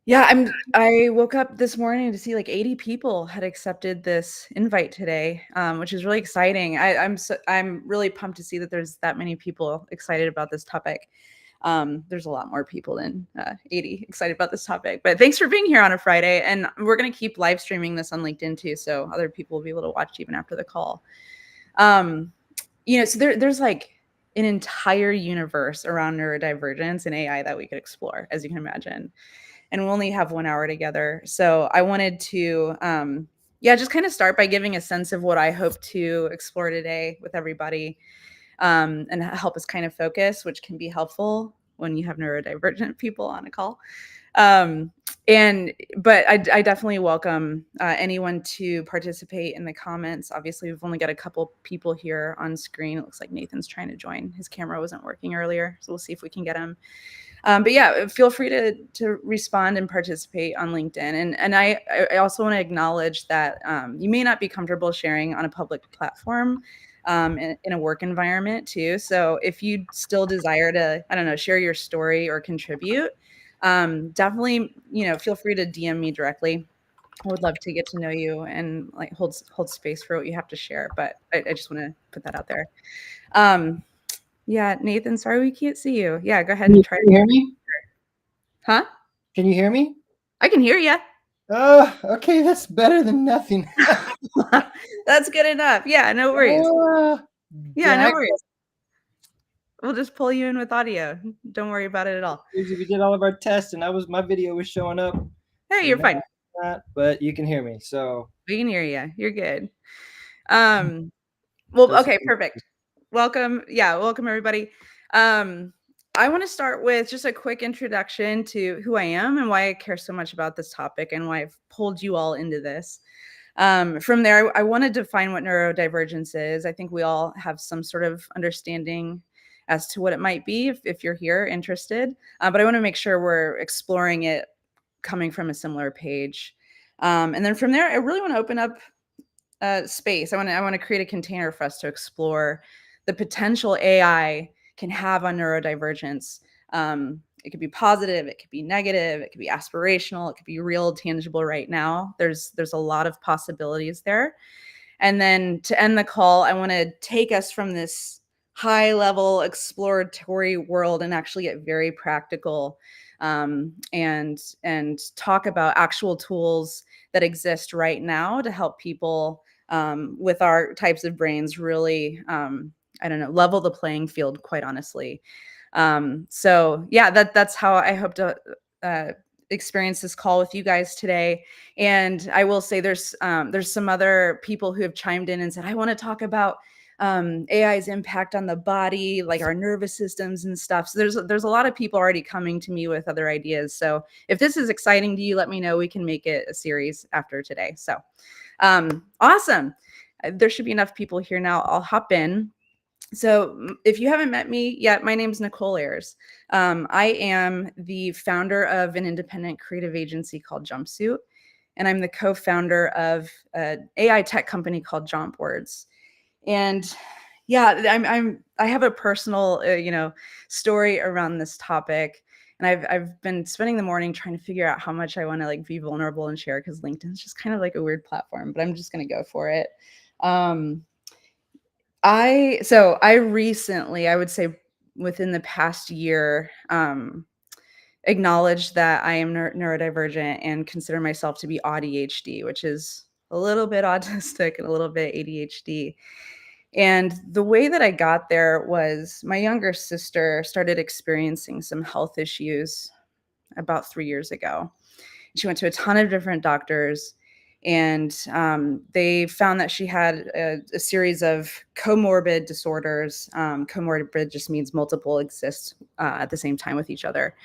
Yeah, I woke up this morning to see like 80 people had accepted this invite today, which is really exciting. I'm really pumped to see that there's that many people excited about this topic. There's a lot more people than 80 excited about this topic, but thanks for being here on a Friday. And we're going to keep live streaming this on LinkedIn too, so other people will be able to watch even after the call. Um, so there's like an entire universe around neurodivergence and AI that we could explore, as you can imagine, and we'll only have 1 hour together. So I wanted to, just kind of start by giving a sense of what I hope to explore today with everybody, and help us kind of focus, which can be helpful when you have neurodivergent people on a call. But I definitely welcome anyone to participate in the comments. Obviously, we've only got a couple people here on screen. It looks like Nathan's trying to join. His camera wasn't working earlier, so we'll see if we can get him. But yeah, feel free to respond and participate on LinkedIn. And I also want to acknowledge that you may not be comfortable sharing on a public platform in a work environment too. So if you still desire to, I don't know, share your story or contribute, definitely, feel free to DM me directly. I would love to get to know you and like hold space for what you have to share. But I just want to put that out there. Yeah, Nathan, sorry we can't see you. Yeah, go ahead Can and you try. hear me? Huh? Can you hear me? I can hear you. Oh, okay, that's better than nothing. That's good enough. Yeah, no worries. Ah, Yeah, no dag- worries. We'll just pull you in with audio. Don't worry about it at all. we did all of our tests, and my video was showing up, Hey, you're and fine. not, but you can hear me. So, We can hear you. You're good. Well, okay, perfect. Welcome. Yeah, welcome everybody. Um, I want to start with just a quick introduction to who I am and why I care so much about this topic and why I've pulled you all into this. From there, I want to define what neurodivergence is. I think we all have some sort of understanding as to what it might be if you're here interested. But I want to make sure we're exploring it coming from a similar page. And then from there, I really want to open up space. I want to create a container for us to explore the potential AI can have on neurodivergence. It could be positive, it could be negative, it could be aspirational, it could be real, tangible right now. There's a lot of possibilities there. And then to end the call, I want to take us from this high level exploratory world and actually get very practical, and talk about actual tools that exist right now to help people with our types of brains really, I don't know, level the playing field, quite honestly. So yeah, that's how I hope to experience this call with you guys today. And I will say there's some other people who have chimed in and said, I want to talk about AI's impact on the body, like our nervous systems and stuff. So there's a lot of people already coming to me with other ideas. So if this is exciting to you, let me know. We can make it a series after today. So awesome. There should be enough people here now. I'll hop in. So if you haven't met me yet, my name is Nicole Ayers. I am the founder of an independent creative agency called Jumpsuit, and I'm the co-founder of an AI tech company called Jomp Words. And yeah, I have a personal story around this topic, and I've been spending the morning trying to figure out how much I want to like be vulnerable and share, because LinkedIn's just kind of like a weird platform, but I'm just gonna go for it. I recently, I would say within the past year, acknowledged that I am neurodivergent and consider myself to be ADHD, which is a little bit autistic and a little bit ADHD. And the way that I got there was my younger sister started experiencing some health issues about 3 years ago. She went to a ton of different doctors, and they found that she had a series of comorbid disorders. Comorbid just means multiple exist at the same time with each other.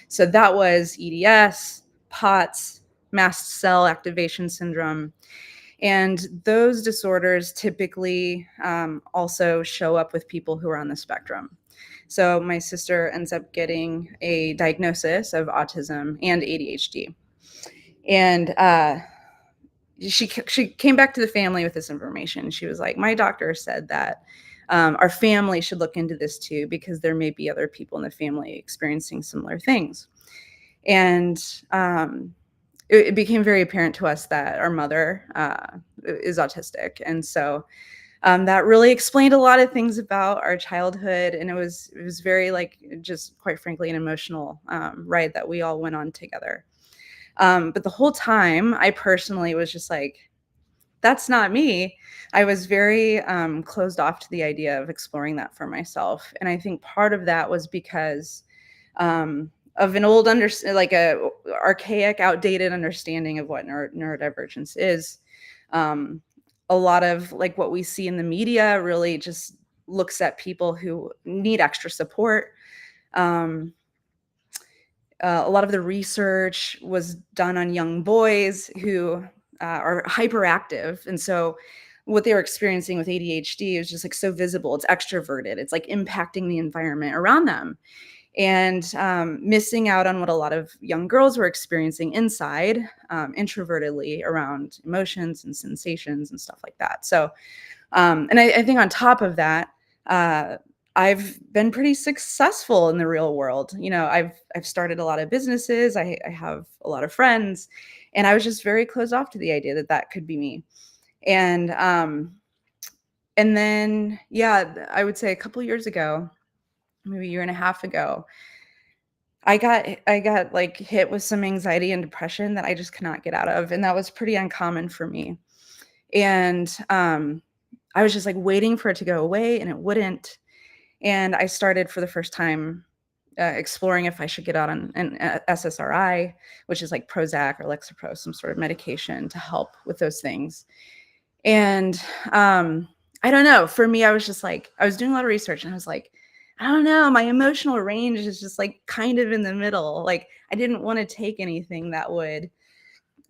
So that was EDS, POTS, mast cell activation syndrome. And those disorders typically also show up with people who are on the spectrum. So my sister ends up getting a diagnosis of autism and ADHD. And she came back to the family with this information. She was like, my doctor said that our family should look into this too, because there may be other people in the family experiencing similar things. And it became very apparent to us that our mother is autistic. And so that really explained a lot of things about our childhood. And it was very, like, just quite frankly, an emotional ride that we all went on together. But the whole time, I personally was just like, that's not me. I was very closed off to the idea of exploring that for myself. And I think part of that was because of an old, like a archaic, outdated understanding of what neurodivergence is. Um, a lot of like what we see in the media really just looks at people who need extra support. Um, a lot of the research was done on young boys who are hyperactive. And so what they were experiencing with ADHD is just like so visible. It's extroverted. It's like impacting the environment around them, and missing out on what a lot of young girls were experiencing inside, introvertedly, around emotions and sensations and stuff like that. So, and I think on top of that, uh, I've been pretty successful in the real world. I've started a lot of businesses. I have a lot of friends, and I was just very closed off to the idea that that could be me. And and then, yeah, I would say a couple years ago, maybe a year and a half ago, I got like hit with some anxiety and depression that I just cannot get out of, and that was pretty uncommon for me. And I was just like waiting for it to go away, and it wouldn't. And I started for the first time exploring if I should get out on an SSRI, which is like Prozac or Lexapro, some sort of medication to help with those things. And I don't know. For me, I was just like, I was doing a lot of research, and I was like, I don't know. My emotional range is just like kind of in the middle. Like, I didn't want to take anything that would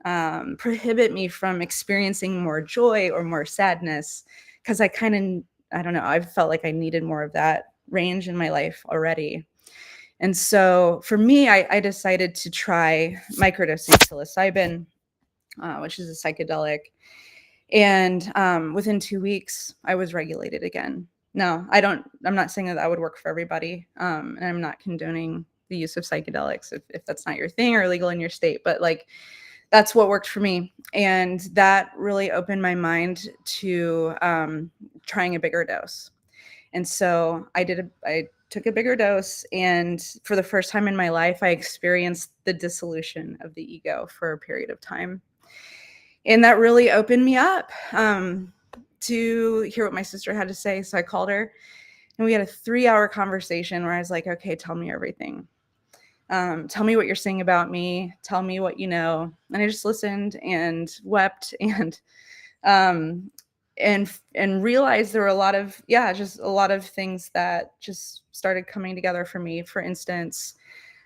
prohibit me from experiencing more joy or more sadness, because I don't know, I felt like I needed more of that range in my life already. And so for me, I decided to try microdosing psilocybin, which is a psychedelic. And within 2 weeks, I was regulated again. No, I'm not saying that that would work for everybody. And I'm not condoning the use of psychedelics if that's not your thing or illegal in your state. But like, that's what worked for me. And that really opened my mind to trying a bigger dose. And so I took a bigger dose. And for the first time in my life, I experienced the dissolution of the ego for a period of time. And that really opened me up to hear what my sister had to say. So I called her, and we had a 3-hour conversation where I was like, okay, tell me everything. Tell me what you're saying about me. Tell me what you know. And I just listened and wept um, and realized there were just a lot of things that just started coming together for me. For instance,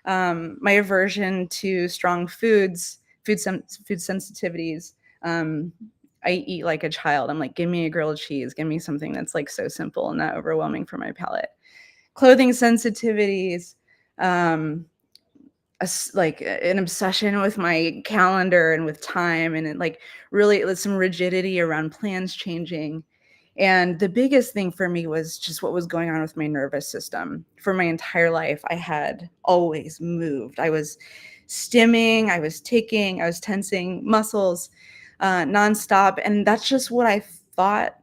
my aversion to strong food sensitivities. I eat like a child. I'm like, give me a grilled cheese. Give me something that's like so simple and not overwhelming for my palate. Clothing sensitivities. Like an obsession with my calendar and with time, and it like really some rigidity around plans changing. And the biggest thing for me was just what was going on with my nervous system. For my entire life, I had always moved. I was stimming, I was ticking, I was tensing muscles nonstop. And that's just what I thought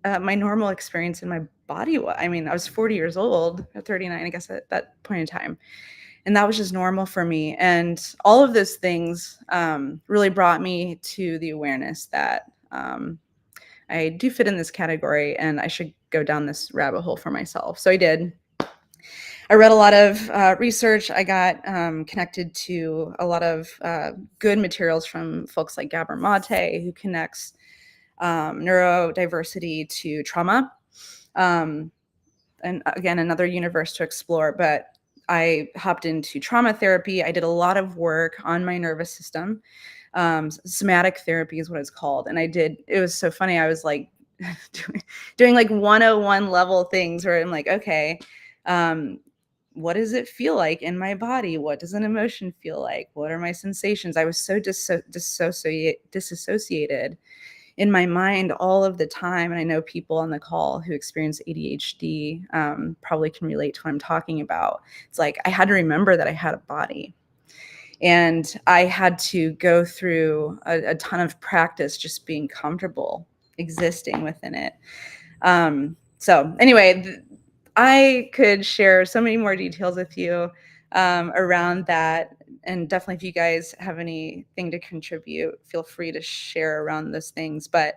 my normal experience in my body was. I mean, I was 40 years old, at 39, I guess, at that point in time. And that was just normal for me. And all of those things really brought me to the awareness that I do fit in this category and I should go down this rabbit hole for myself. So I did. I read a lot of research. I got connected to a lot of good materials from folks like Gabor Mate, who connects neurodiversity to trauma. And again, another universe to explore. But I hopped into trauma therapy. I did a lot of work on my nervous system. Somatic therapy is what it's called. And it was so funny. I was like doing like 101 level things where I'm like, okay, what does it feel like in my body? What does an emotion feel like? What are my sensations? I was so disassociated in my mind all of the time. And I know people on the call who experience ADHD probably can relate to what I'm talking about. It's like I had to remember that I had a body. And I had to go through a ton of practice just being comfortable existing within it. So anyway, I could share so many more details with you around that. And definitely, if you guys have anything to contribute, feel free to share around those things. But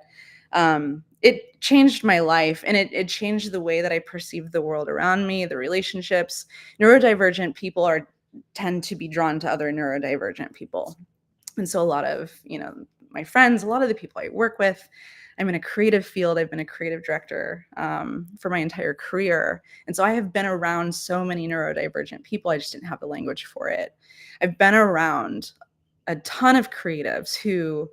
it changed my life, and it changed the way that I perceived the world around me, the relationships. Neurodivergent people tend to be drawn to other neurodivergent people. And so a lot of, my friends, a lot of the people I work with, I'm in a creative field. I've been a creative director for my entire career. And so I have been around so many neurodivergent people. I just didn't have the language for it. I've been around a ton of creatives who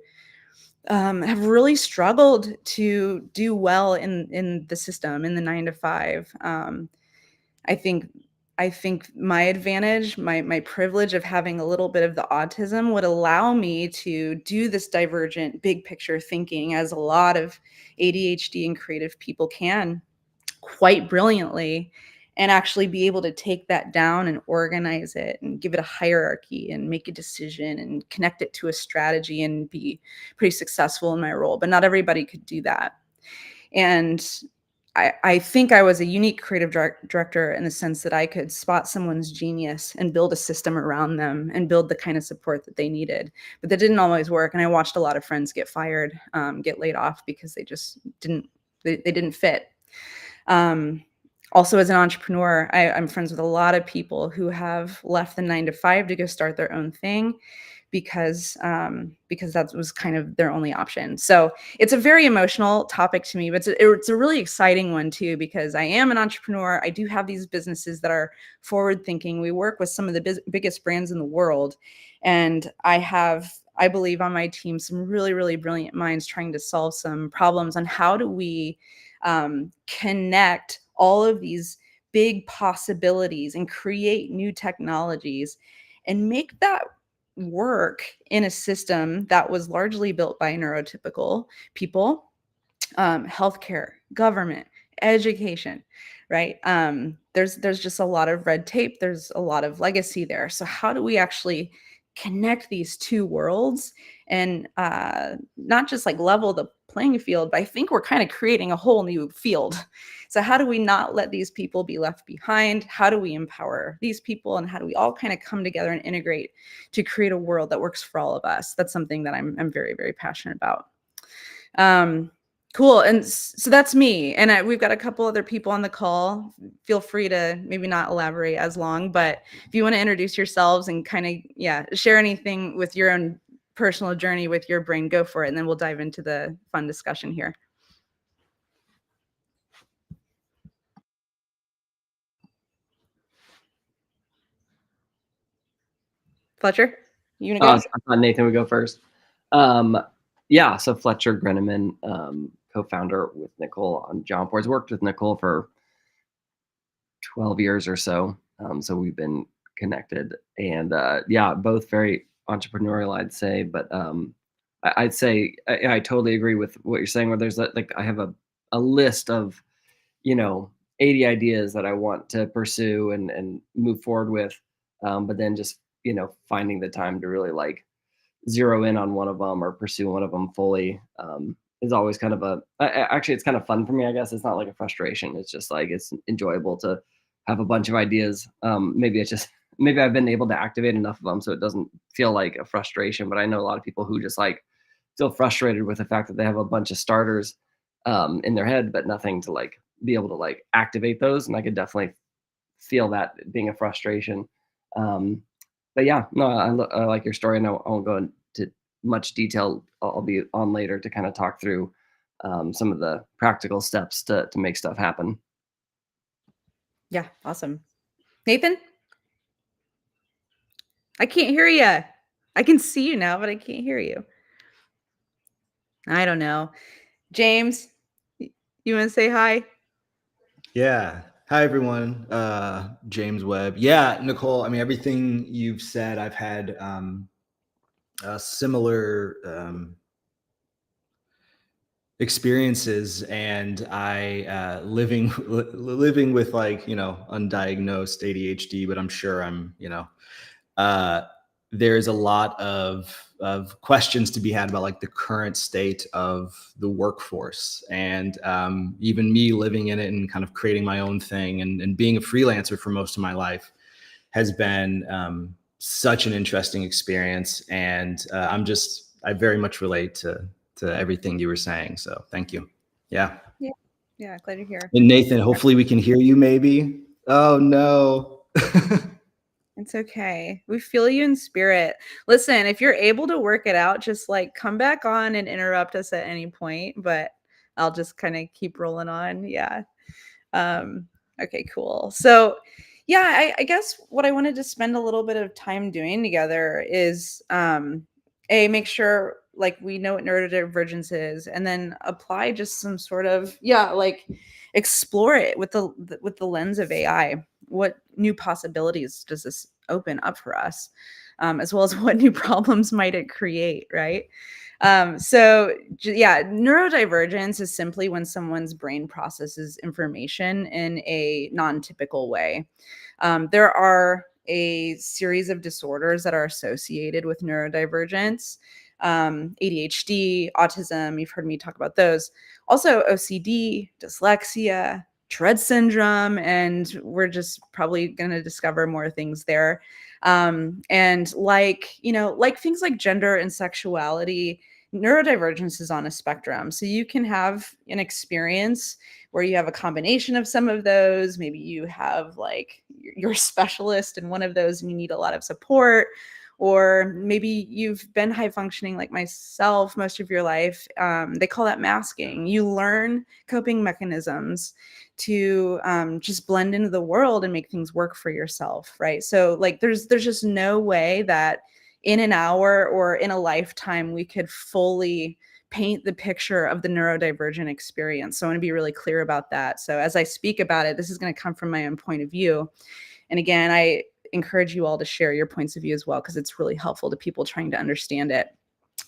have really struggled to do well in the system, in the 9 to 5. I think I think my advantage, my privilege of having a little bit of the autism would allow me to do this divergent big picture thinking, as a lot of ADHD and creative people can, quite brilliantly, and actually be able to take that down and organize it and give it a hierarchy and make a decision and connect it to a strategy and be pretty successful in my role. But not everybody could do that. And I think I was a unique creative director in the sense that I could spot someone's genius and build a system around them and build the kind of support that they needed. But that didn't always work. And I watched a lot of friends get fired, get laid off because they just they didn't fit. Also, as an entrepreneur, I'm friends with a lot of people who have left the 9 to 5 to go start their own thing because that was kind of their only option. So it's a very emotional topic to me, but it's a really exciting one too, because I am an entrepreneur. I do have these businesses that are forward thinking. We work with some of the biggest brands in the world. And I believe on my team, some really, really brilliant minds trying to solve some problems on how do we connect all of these big possibilities and create new technologies and make that work in a system that was largely built by neurotypical people, healthcare, government, education, right? There's just a lot of red tape. There's a lot of legacy there. So how do we actually connect these two worlds and not just like level the playing field, but I think we're kind of creating a whole new field. So how do we not let these people be left behind? How do we empower these people? And how do we all kind of come together and integrate to create a world that works for all of us? That's something that I'm very, very passionate about. Cool. And so that's me. And we've got a couple other people on the call. Feel free to maybe not elaborate as long, but if you want to introduce yourselves and kind of, share anything with your own personal journey with your brain, go for it. And then we'll dive into the fun discussion here. Fletcher, you want to go? I thought Nathan would go first. So Fletcher Greneman, co-founder with Nicole on John Boards, worked with Nicole for 12 years or so. So we've been connected, and both very entrepreneurial, I'd say. But I'd say I totally agree with what you're saying. Where there's I have a list of 80 ideas that I want to pursue and move forward with, but then just finding the time to really zero in on one of them or pursue one of them fully is always kind of actually it's kind of fun for me. I guess it's not like a frustration. It's just it's enjoyable to have a bunch of ideas. Maybe I've been able to activate enough of them so it doesn't feel like a frustration. But I know a lot of people who just feel frustrated with the fact that they have a bunch of starters in their head, but nothing to be able to activate those. And I could definitely feel that being a frustration. But yeah, no, I like your story, and I won't go into much detail. I'll be on later to kind of talk through some of the practical steps to make stuff happen. Yeah, awesome. Nathan? I can't hear you. I can see you now, but I can't hear you. I don't know. James, you want to say hi? Yeah. Hi, everyone. James Webb. Yeah, Nicole, I mean, everything you've said, I've had similar experiences, and I living with undiagnosed ADHD, but I'm sure I'm there's a lot of questions to be had about like the current state of the workforce, and even me living in it and kind of creating my own thing and being a freelancer for most of my life has been such an interesting experience. And I very much relate to everything you were saying. So thank you. Yeah. Yeah, glad you're here. And Nathan, hopefully we can hear you maybe. Oh no. It's okay. We feel you in spirit. Listen, if you're able to work it out, just like come back on and interrupt us at any point, but I'll just kind of keep rolling on. Yeah. Okay, cool. So yeah, I guess what I wanted to spend a little bit of time doing together is make sure like we know what neurodivergence is, and then apply just some sort of like explore it with the lens of AI. What new possibilities does this open up for us, as well as what new problems might it create, right? Neurodivergence is simply when someone's brain processes information in a non-typical way. There are a series of disorders that are associated with neurodivergence. ADHD, autism, you've heard me talk about those. Also OCD, dyslexia, Tourette syndrome, and we're just probably going to discover more things there. And like things like gender and sexuality, neurodivergence is on a spectrum. So you can have an experience where you have a combination of some of those. Maybe you have like you're a specialist in one of those and you need a lot of support, or maybe you've been high functioning like myself most of your life. They call that masking. You learn coping mechanisms to just blend into the world and make things work for yourself, right? So like there's just no way that in an hour or in a lifetime we could fully paint the picture of the neurodivergent experience. So I want to be really clear about that. So as I speak about it, this is going to come from my own point of view. And again, I encourage you all to share your points of view as well, because it's really helpful to people trying to understand it.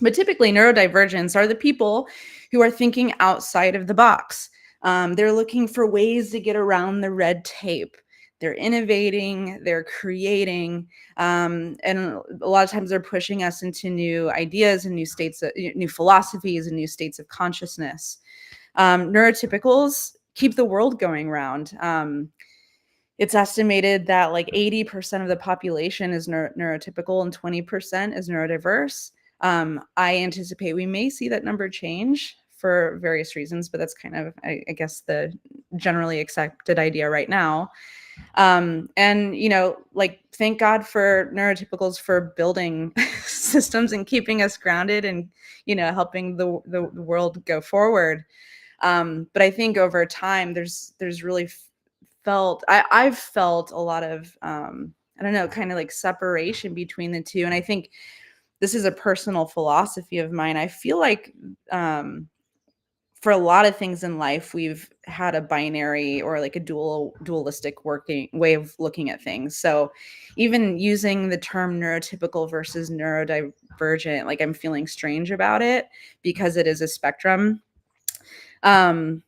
But typically neurodivergents are the people who are thinking outside of the box. They're looking for ways to get around the red tape. They're innovating, they're creating, and a lot of times they're pushing us into new ideas and new states, new philosophies and new states of consciousness. Neurotypicals keep the world going round. It's estimated that like 80% of the population is neurotypical and 20% is neurodiverse. I anticipate we may see that number change for various reasons, but that's kind of, I guess, the generally accepted idea right now. And like thank God for neurotypicals for building systems and keeping us grounded and helping the world go forward. But I think over time there's really I've felt a lot of I don't know, kind of like separation between the two. And I think this is a personal philosophy of mine. I feel like for a lot of things in life, we've had a binary or like a dualistic working way of looking at things. So even using the term neurotypical versus neurodivergent, like I'm feeling strange about it because it is a spectrum. And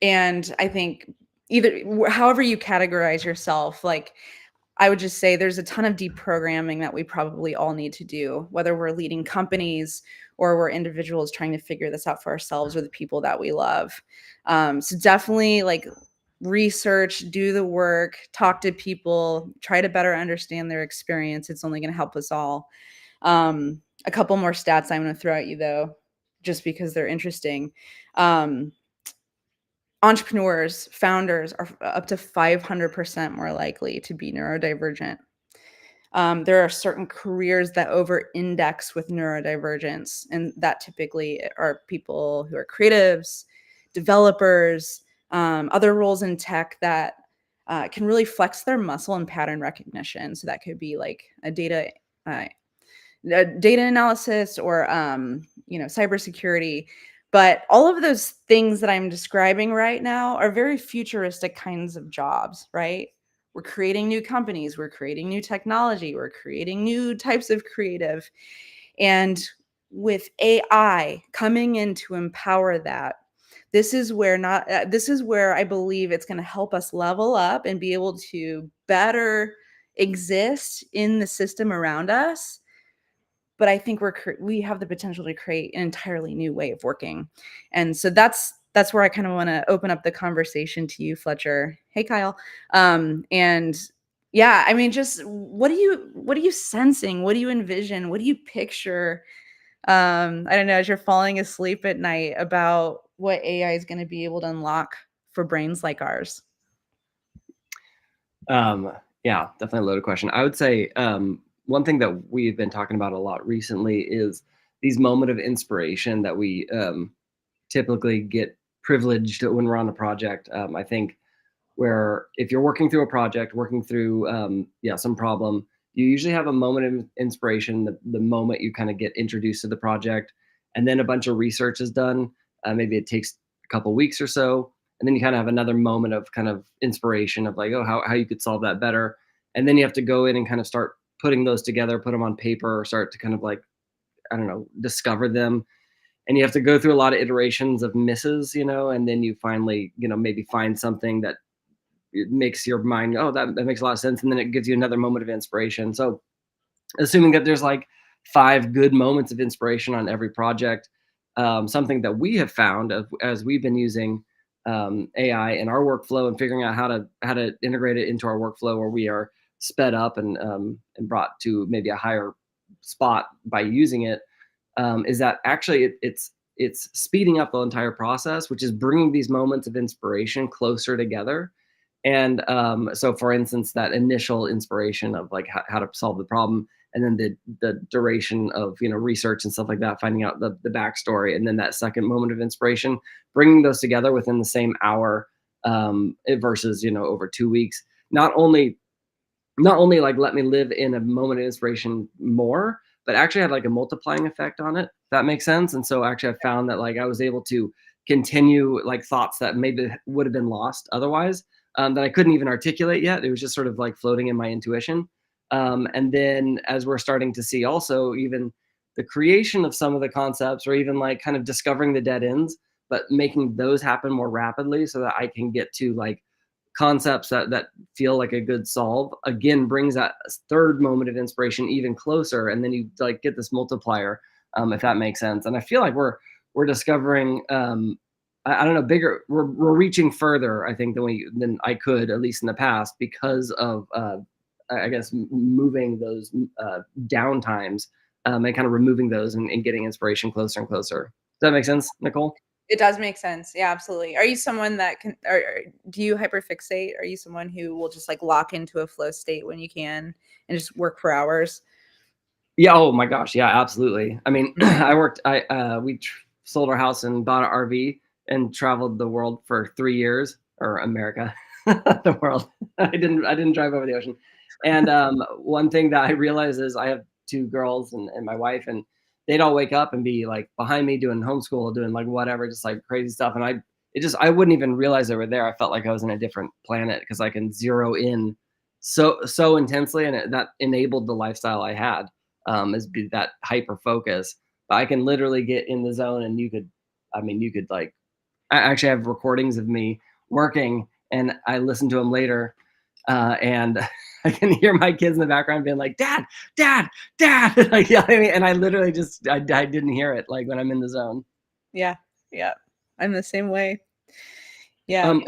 I think however you categorize yourself, like I would just say there's a ton of deprogramming that we probably all need to do, whether we're leading companies or we're individuals trying to figure this out for ourselves or the people that we love. So definitely like research, do the work, talk to people, try to better understand their experience. It's only going to help us all. A couple more stats I'm going to throw at you though, just because they're interesting. Entrepreneurs, founders are up to 500% more likely to be neurodivergent. There are certain careers that over-index with neurodivergence, and that typically are people who are creatives, developers, other roles in tech that can really flex their muscle and pattern recognition. So that could be like a data analysis or cybersecurity. But all of those things that I'm describing right now are very futuristic kinds of jobs, right? We're creating new companies, we're creating new technology, we're creating new types of creative. And with AI coming in to empower that, this is where I believe it's going to help us level up and be able to better exist in the system around us, but I think we have the potential to create an entirely new way of working. And so that's where I kind of want to open up the conversation to you, Fletcher. Hey, Kyle. And yeah, I mean, just what are you sensing? What do you envision? What do you picture? I don't know, as you're falling asleep at night, about what AI is going to be able to unlock for brains like ours. Yeah, definitely a loaded question. I would say one thing that we've been talking about a lot recently is these moment of inspiration that we typically get privileged when we're on a project. I think where if you're working through a project, working through some problem, you usually have a moment of inspiration the moment you kind of get introduced to the project, and then a bunch of research is done. Maybe it takes a couple weeks or so, and then you kind of have another moment of kind of inspiration of like, oh, how you could solve that better, and then you have to go in and kind of start putting those together, put them on paper, or start to kind of like, I don't know, discover them. And you have to go through a lot of iterations of misses, and then you finally, maybe find something that it makes your mind, oh, that makes a lot of sense. And then it gives you another moment of inspiration. So assuming that there's like 5 good moments of inspiration on every project, something that we have found as we've been using AI in our workflow and figuring out how to integrate it into our workflow where we are sped up and brought to maybe a higher spot by using it, is that actually it's speeding up the entire process, which is bringing these moments of inspiration closer together. And so, for instance, that initial inspiration of like how to solve the problem, and then the duration of research and stuff like that, finding out the backstory, and then that second moment of inspiration, bringing those together within the same hour, versus over 2 weeks. Not only like let me live in a moment of inspiration more, but actually had like a multiplying effect on it. If that makes sense. And so actually I found that like I was able to continue like thoughts that maybe would have been lost otherwise, that I couldn't even articulate yet. It was just sort of like floating in my intuition. And then as we're starting to see also even the creation of some of the concepts, or even like kind of discovering the dead ends, but making those happen more rapidly so that I can get to like concepts that feel like a good solve, again brings that third moment of inspiration even closer, and then you like get this multiplier, if that makes sense. And I feel like we're discovering, I don't know, bigger, we're reaching further, I think, than I could, at least in the past, because of I guess moving those down times, and kind of removing those, and getting inspiration closer and closer. Does that make sense, Nicole? It does make sense. Yeah, absolutely. Are you someone that can, or do you hyperfixate? Are you someone who will just like lock into a flow state when you can and just work for hours? Yeah. Oh my gosh. Yeah, absolutely. I mean, we sold our house and bought an RV and traveled the world for 3 years, or America, the world. I didn't drive over the ocean. And one thing that I realized is I have 2 girls and my wife, and they'd all wake up and be like behind me doing homeschool, doing like whatever, just like crazy stuff. And I wouldn't even realize they were there. I felt like I was in a different planet because I can zero in so intensely, and that enabled the lifestyle I had, is be that hyper focus. But I can literally get in the zone, and you could like, I actually have recordings of me working, and I listen to them later, and I can hear my kids in the background being like, "Dad, Dad, Dad!" Like, yeah, I mean, and I literally just I didn't hear it like when I'm in the zone. Yeah, yeah, I'm the same way. Yeah. Um,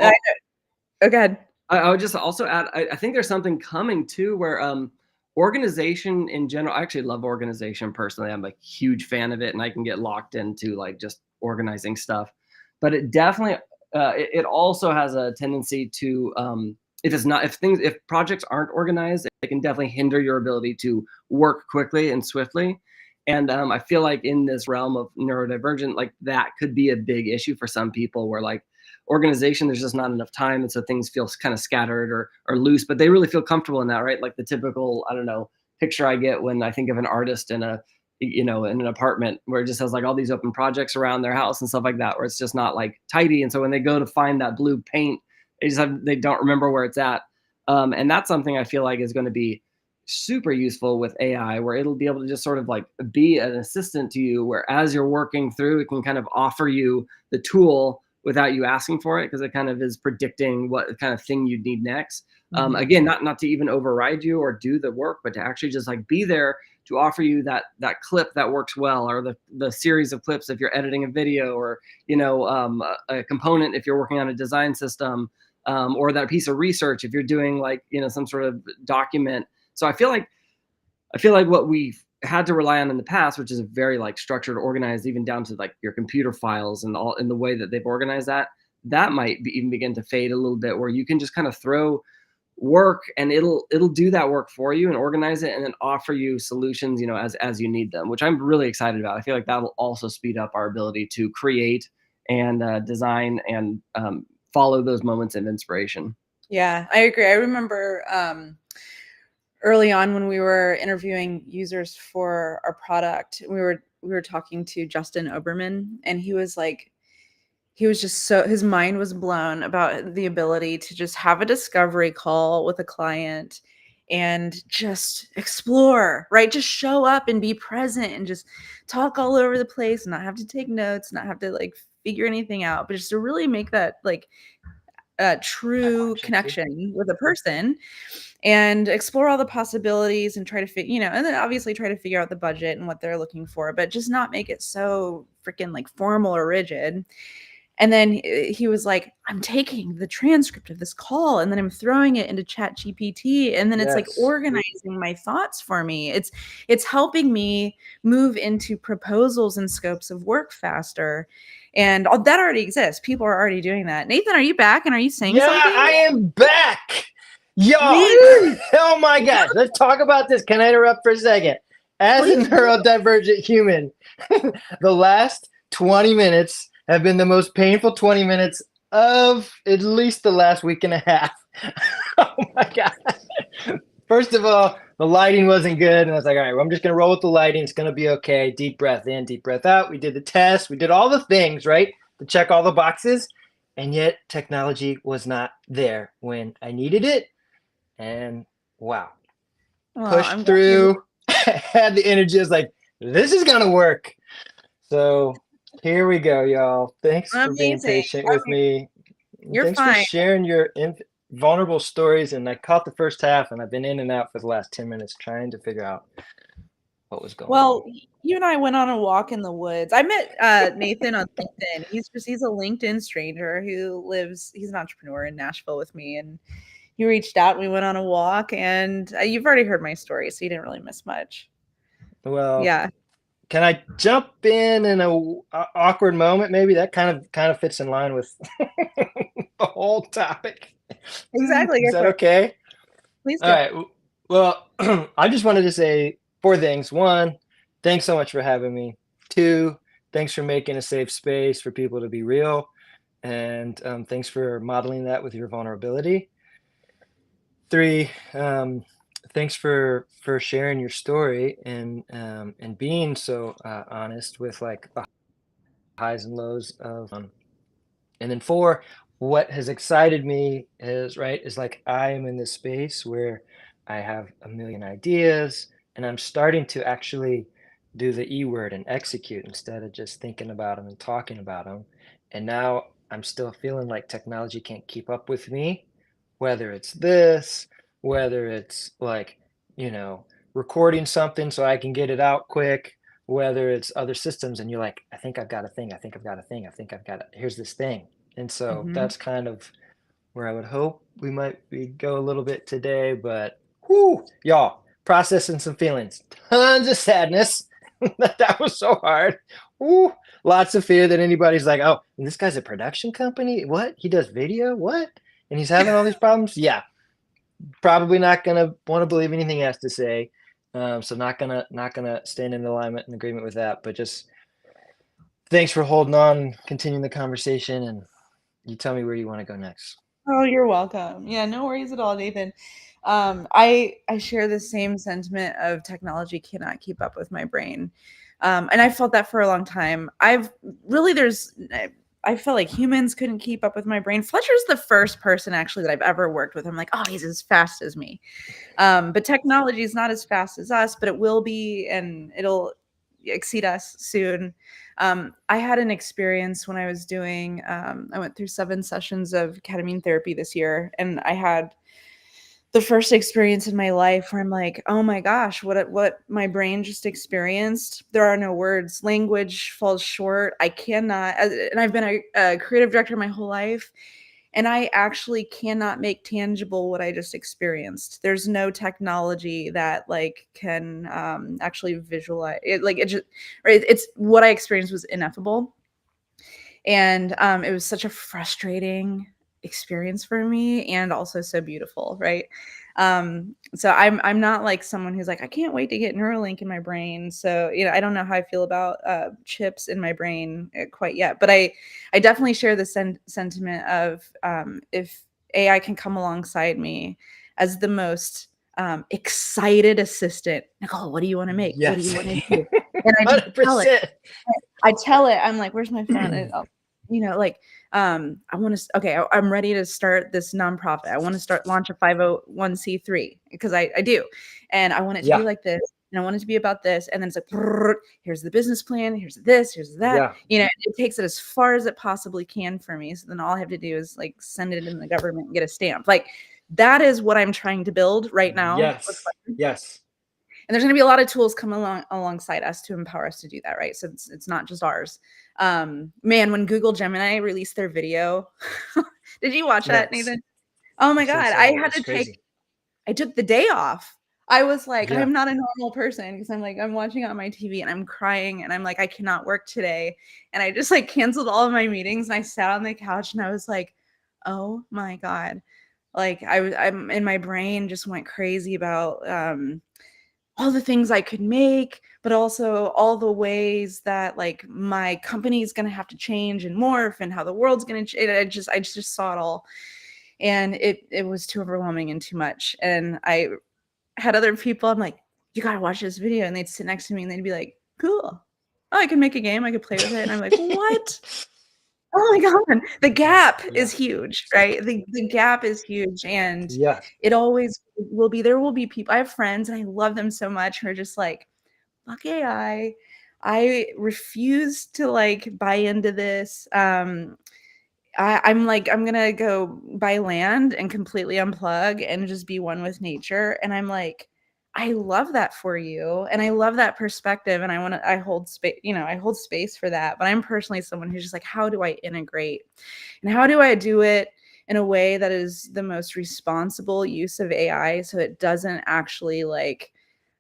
Oh, go ahead. I would just also add, I think there's something coming too where organization in general, I actually love organization personally. I'm a huge fan of it, and I can get locked into like just organizing stuff. But it definitely, it also has a tendency to, if projects aren't organized, it can definitely hinder your ability to work quickly and swiftly. And I feel like in this realm of neurodivergent, like that could be a big issue for some people, where like organization, there's just not enough time, and so things feel kind of scattered or loose, but they really feel comfortable in that, right? Like the typical, I don't know, picture I get when I think of an artist in in an apartment where it just has like all these open projects around their house and stuff like that, where it's just not like tidy. And so when they go to find that blue paint, they don't remember where it's at. And that's something I feel like is going to be super useful with AI, where it'll be able to just sort of like be an assistant to you, where as you're working through, it can kind of offer you the tool without you asking for it, because it kind of is predicting what kind of thing you'd need next. Mhm. Again, not to even override you or do the work, but to actually just like be there to offer you that clip that works well, or the series of clips if you're editing a video, or a component if you're working on a design system, or that piece of research if you're doing like some sort of document. So I feel like what we've had to rely on in the past, which is very like structured, organized, even down to like your computer files and all in the way that they've organized that might even begin to fade a little bit, where you can just kind of throw work and it'll do that work for you and organize it and then offer you solutions, as you need them, which I'm really excited about. I feel like that will also speed up our ability to create and design and follow those moments of inspiration. Yeah, I agree. I remember early on when we were interviewing users for our product, we were talking to Justin Oberman, and he was just so, his mind was blown about the ability to just have a discovery call with a client and just explore, right? Just show up and be present and just talk all over the place, not have to take notes, not have to like figure anything out, but just to really make that like a true connection with a person and explore all the possibilities and try to and then obviously try to figure out the budget and what they're looking for, but just not make it so freaking like formal or rigid. And then he was like, I'm taking the transcript of this call and then I'm throwing it into Chat GPT. And then it's like Yes. organizing my thoughts for me. It's helping me move into proposals and scopes of work faster. And all, that already exists. People are already doing that. Nathan, are you back? And are you saying Yeah, something? I am back. Y'all. Woo! Oh my God. Let's talk about this. Can I interrupt for a second? As a Please. neurodivergent human, the last 20 minutes have been the most painful 20 minutes of at least the last week and a half. Oh my God. First of all, the lighting wasn't good. And I was like, all right, well, I'm just going to roll with the lighting. It's going to be okay. Deep breath in, deep breath out. We did the test. We did all the things, right? To check all the boxes. And yet technology was not there when I needed it. And wow, Well, pushed I'm glad you're through, had the energy. I was like, this is going to work. So here we go, y'all. Thanks for being amazing. patient with me. You're Thanks for fine. sharing your vulnerable stories. And I caught the first half, and I've been in and out for the last 10 minutes trying to figure out what was going Well, on. you and I went on a walk in the woods. I met Nathan on LinkedIn. He's a LinkedIn stranger he's an entrepreneur in Nashville with me, and he reached out and we went on a walk, and you've already heard my story, so you didn't really miss much. Well, Yeah. can I jump in a awkward moment? Maybe that kind of fits in line with the whole topic. Exactly. Is Go that for it. okay? Please All do. right. Well, I just wanted to say 4 things. 1, thanks so much for having me. 2, thanks for making a safe space for people to be real. And thanks for modeling that with your vulnerability. 3, thanks for sharing your story and being so honest with like the highs and lows of. And then 4, what has excited me is like I am in this space where I have a million ideas and I'm starting to actually do the E word and execute instead of just thinking about them and talking about them. And now I'm still feeling like technology can't keep up with me, whether it's this, whether it's like, you know, recording something so I can get it out quick, whether it's other systems. And you're like, I think I've got a thing. I think I've got a thing. I think I've got it. Here's this thing. And so Mhm. that's kind of where I would hope we might go a little bit today. But whoo, y'all, processing some feelings, tons of sadness. That was so hard. Whoo, lots of fear that anybody's like, oh, this guy's a production company. What? He does video? What? And he's having all these problems? Yeah. Probably not gonna want to believe anything he has to say. So not gonna stand in alignment and agreement with that. But just thanks for holding on, continuing the conversation, and you tell me where you want to go next. Oh, you're welcome. Yeah, no worries at all, Nathan. I share the same sentiment of technology cannot keep up with my brain. And I felt that for a long time. I felt like humans couldn't keep up with my brain. Fletcher's the first person actually that I've ever worked with. I'm like, oh, he's as fast as me. But technology is not as fast as us, but it will be, and it'll exceed us soon. I had an experience when I was I went through 7 sessions of ketamine therapy this year, and I had the first experience in my life where I'm like, oh my gosh, what my brain just experienced. There are no words. Language falls short. I cannot, and I've been a creative director my whole life, and I actually cannot make tangible what I just experienced. There's no technology that like can actually visualize it. Like it just, right? It's what I experienced was ineffable, and it was such a frustrating experience for me, and also so beautiful, right? So I'm not like someone who's like, I can't wait to get Neuralink in my brain. So I don't know how I feel about chips in my brain quite yet, but I definitely share the sentiment of if AI can come alongside me as the most excited assistant. Nicole, what do you want to make? What do Yes. you want to do? And I just tell it. 100%. I tell it, I'm like, where's my phone? And like, I want to, okay, I'm ready to start this nonprofit. I want to launch a 501c3 because I do. And I want it to be Yeah. like this. And I want it to be about this. And then it's like, brrr, here's the business plan. Here's this, here's that. Yeah. It takes it as far as it possibly can for me. So then all I have to do is like send it in the government and get a stamp. Like that is what I'm trying to build right now. Yes. Yes. And there's going to be a lot of tools coming alongside us to empower us to do that, right? So it's not just ours. Man, when Google Gemini released their video, did you watch that, Nathan? Oh my God, I took the day off. I was like, Yeah. I'm not a normal person because I'm like, I'm watching on my TV and I'm crying and I'm like, I cannot work today. And I just like canceled all of my meetings and I sat on the couch and I was like, oh my God. Like I'm in my brain just went crazy about all the things I could make, but also all the ways that like my company is going to have to change and morph and how the world's going to change. I just saw it all. And it was too overwhelming and too much. And I had other people, I'm like, you got to watch this video. And they'd sit next to me and they'd be like, cool. Oh, I could make a game. I could play with it. And I'm like, what? Oh my God. The gap is huge, right? The gap is huge. And Yeah. it always will be. There will be people. I have friends and I love them so much who are just like, fuck AI. I refuse to like buy into this. I'm like, I'm gonna go buy land and completely unplug and just be one with nature. And I'm like, I love that for you. And I love that perspective. And I hold space, I hold space for that. But I'm personally someone who's just like, how do I integrate? And how do I do it in a way that is the most responsible use of AI so it doesn't actually like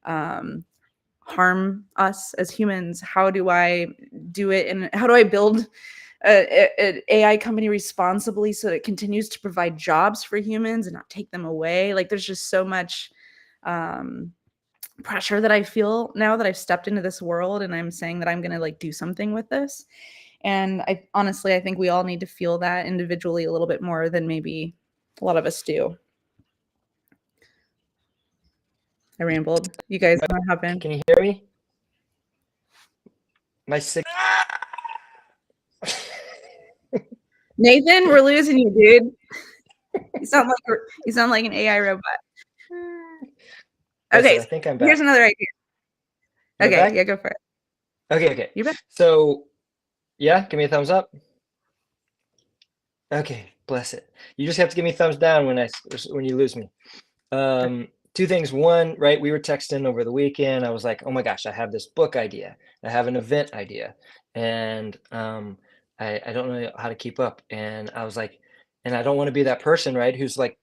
harm us as humans? How do I do it? And how do I build an AI company responsibly so it continues to provide jobs for humans and not take them away? Like there's just so much pressure that I feel now that I've stepped into this world and I'm saying that I'm going to like do something with this. And I think we all need to feel that individually a little bit more than maybe a lot of us do. I rambled. You guys want to hop in? Can you hear me? My six. Nathan, we're losing you, dude. You sound like an AI robot. Okay, I think I'm back. Here's another idea. You're Okay, back? yeah, go for it. Okay. You're back. So, yeah, give me a thumbs up. Okay, bless it. You just have to give me a thumbs down when you lose me. Two things. One, right, we were texting over the weekend. I was like, oh my gosh, I have this book idea. I have an event idea. And I don't know how to keep up. And I was like, and I don't want to be that person, right, who's like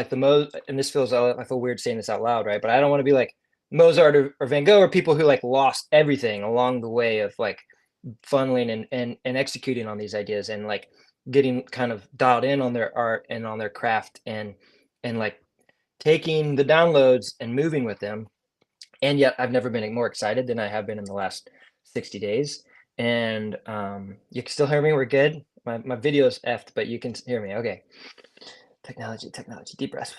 the most, and this feels, I feel weird saying this out loud, right? But I don't want to be like Mozart or Van Gogh or people who like lost everything along the way of like funneling and executing on these ideas and like getting kind of dialed in on their art and on their craft and like taking the downloads and moving with them. And yet I've never been more excited than I have been in the last 60 days. And you can still hear me? We're good? My video is effed, but you can hear me. Okay. Technology, deep breath.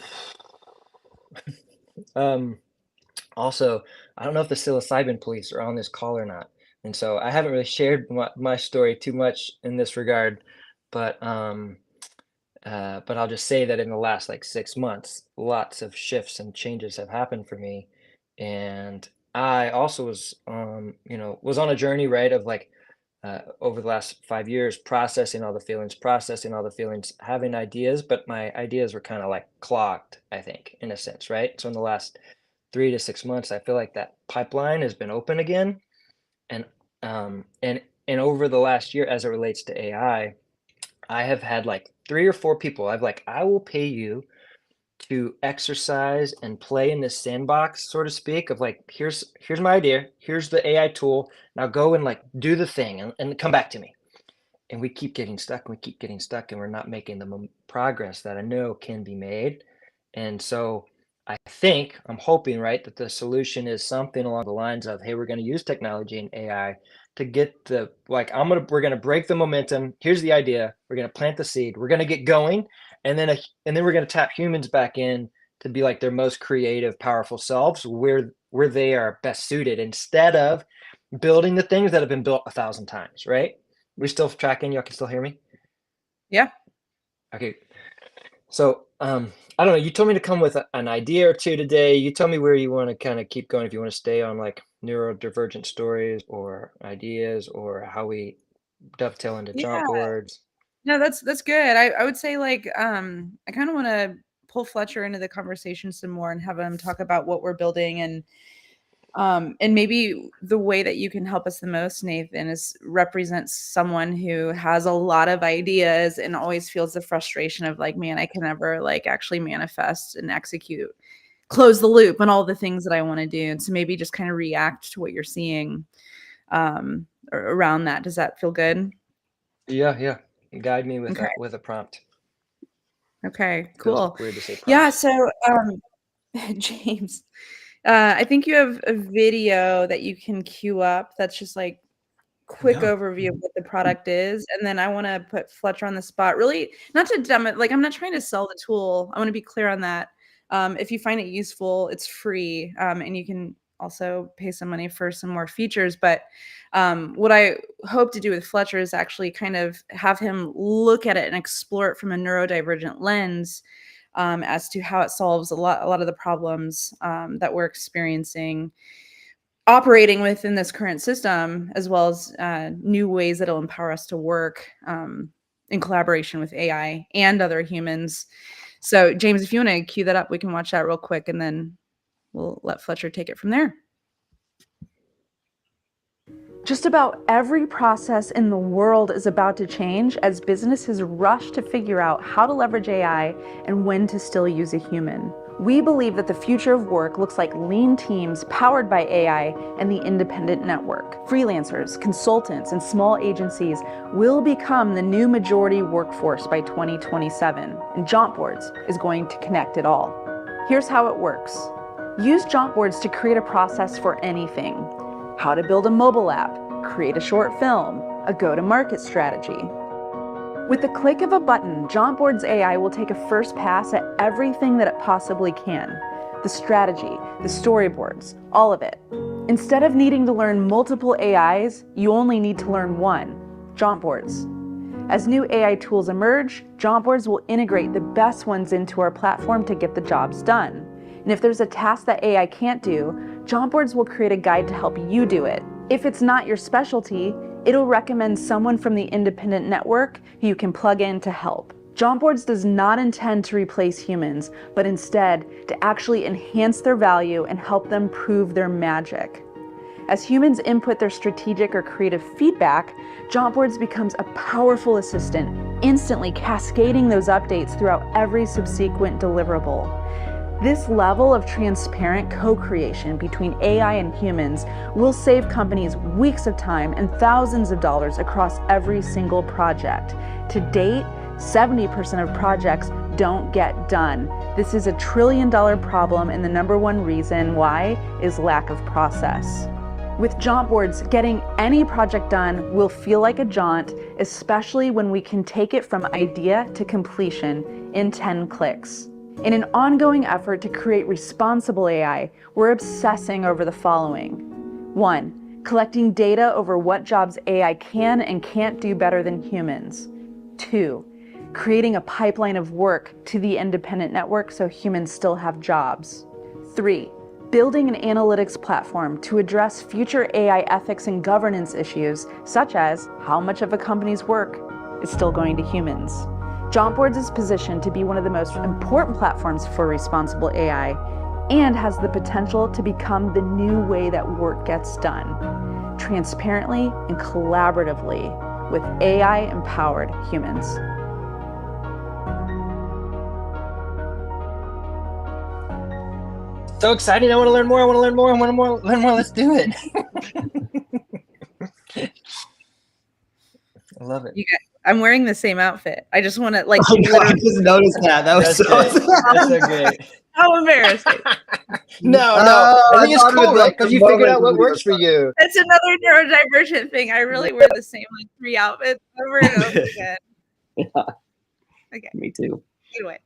Also, I don't know if the psilocybin police are on this call or not. And so I haven't really shared my story too much in this regard, but I'll just say that in the last like 6 months, lots of shifts and changes have happened for me. And I also was on a journey, right, of like over the last 5 years, processing all the feelings, having ideas, but my ideas were kind of like clogged, I think, in a sense, right? So in the last 3 to 6 months, I feel like that pipeline has been open again. And and over the last year, as it relates to I have had like 3 or 4 people. I will pay you to exercise and play in this sandbox, so to speak, of like, here's my idea, here's the AI tool. Now go and like do the thing and come back to me. And we keep getting stuck, and we keep getting stuck, and we're not making the progress that I know can be made. And so I'm hoping, right, that the solution is something along the lines of, hey, we're going to use technology and AI to get the like we're going to break the momentum. Here's the idea. We're going to plant the seed. We're going to get going, and then we're going to tap humans back in to be like their most creative, powerful selves, where they are best suited, instead of building the things that have been built 1,000 times, right? We still tracking? Y'all can still hear me? Yeah. Okay. So, I don't know. You told me to come with an idea or two today. You tell me where you want to kind of keep going. If you want to stay on like neurodivergent stories or ideas, or how we dovetail into jump Yeah. boards. No, that's good. I would say like I kind of want to pull Fletcher into the conversation some more and have him talk about what we're building, and maybe the way that you can help us the most, Nathan, is represent someone who has a lot of ideas and always feels the frustration of like, man, I can never like actually manifest and execute, close the loop on all the things that I want to do. And so maybe just kind of react to what you're seeing around that. Does that feel good? Yeah. Guide me Okay. with a prompt. Okay, Feels cool. weird to say prompt. Yeah, so James, I think you have a video that you can queue up that's just like quick Yeah. overview of what the product is, and then I want to put Fletcher on the spot. Really, not to like I'm not trying to sell the tool. I want to be clear on that. If you find it useful, it's free, and you can also pay some money for some more features. But what I hope to do with Fletcher is actually kind of have him look at it and explore it from a neurodivergent lens, as to how it solves a lot of the problems that we're experiencing operating within this current system, as well as new ways that will empower us to work in collaboration with AI and other humans. So, James, if you want to cue that up, we can watch that real quick, and then we'll let Fletcher take it from there. Just about every process in the world is about to change as businesses rush to figure out how to leverage AI and when to still use a human. We believe that the future of work looks like lean teams powered by AI and the independent network. Freelancers, consultants, and small agencies will become the new majority workforce by 2027, and JauntBoards is going to connect it all. Here's how it works. Use JauntBoards to create a process for anything. How to build a mobile app, create a short film, a go-to-market strategy. With the click of a button, JauntBoards AI will take a first pass at everything that it possibly can. The strategy, the storyboards, all of it. Instead of needing to learn multiple AIs, you only need to learn one, JauntBoards. As new AI tools emerge, JauntBoards will integrate the best ones into our platform to get the jobs done. And if there's a task that AI can't do, JauntBoards will create a guide to help you do it. If it's not your specialty, it'll recommend someone from the independent network who you can plug in to help. JauntBoards does not intend to replace humans, but instead to actually enhance their value and help them prove their magic. As humans input their strategic or creative feedback, JauntBoards becomes a powerful assistant, instantly cascading those updates throughout every subsequent deliverable. This level of transparent co-creation between AI and humans will save companies weeks of time and thousands of dollars across every single project. To date, 70% of projects don't get done. This is a $1 trillion problem, and the number one reason why is lack of process. With JauntBoards, getting any project done will feel like a jaunt, especially when we can take it from idea to completion in 10 clicks. In an ongoing effort to create responsible AI, we're obsessing over the following. 1. Collecting data over what jobs AI can and can't do better than humans. 2. Creating a pipeline of work to the independent network so humans still have jobs. 3. building an analytics platform to address future AI ethics and governance issues, such as how much of a company's work is still going to humans. JontBoards is positioned to be one of the most important platforms for responsible AI and has the potential to become the new way that work gets done, transparently and collaboratively with AI-empowered humans. So exciting. I want to learn more. I want to learn more. I want to learn more. Let's do it. I love it. You guys, I'm wearing the same outfit. I just want to like. I just noticed that. That was That's great. That's so great. How embarrassing! No, Oh, I think it's thought it was cool, right? like Because the you figured moment out what somebody works was for you. It's another neurodivergent thing. I really wear the same like 3 outfits over and over again. Yeah, Okay. me too. Anyway,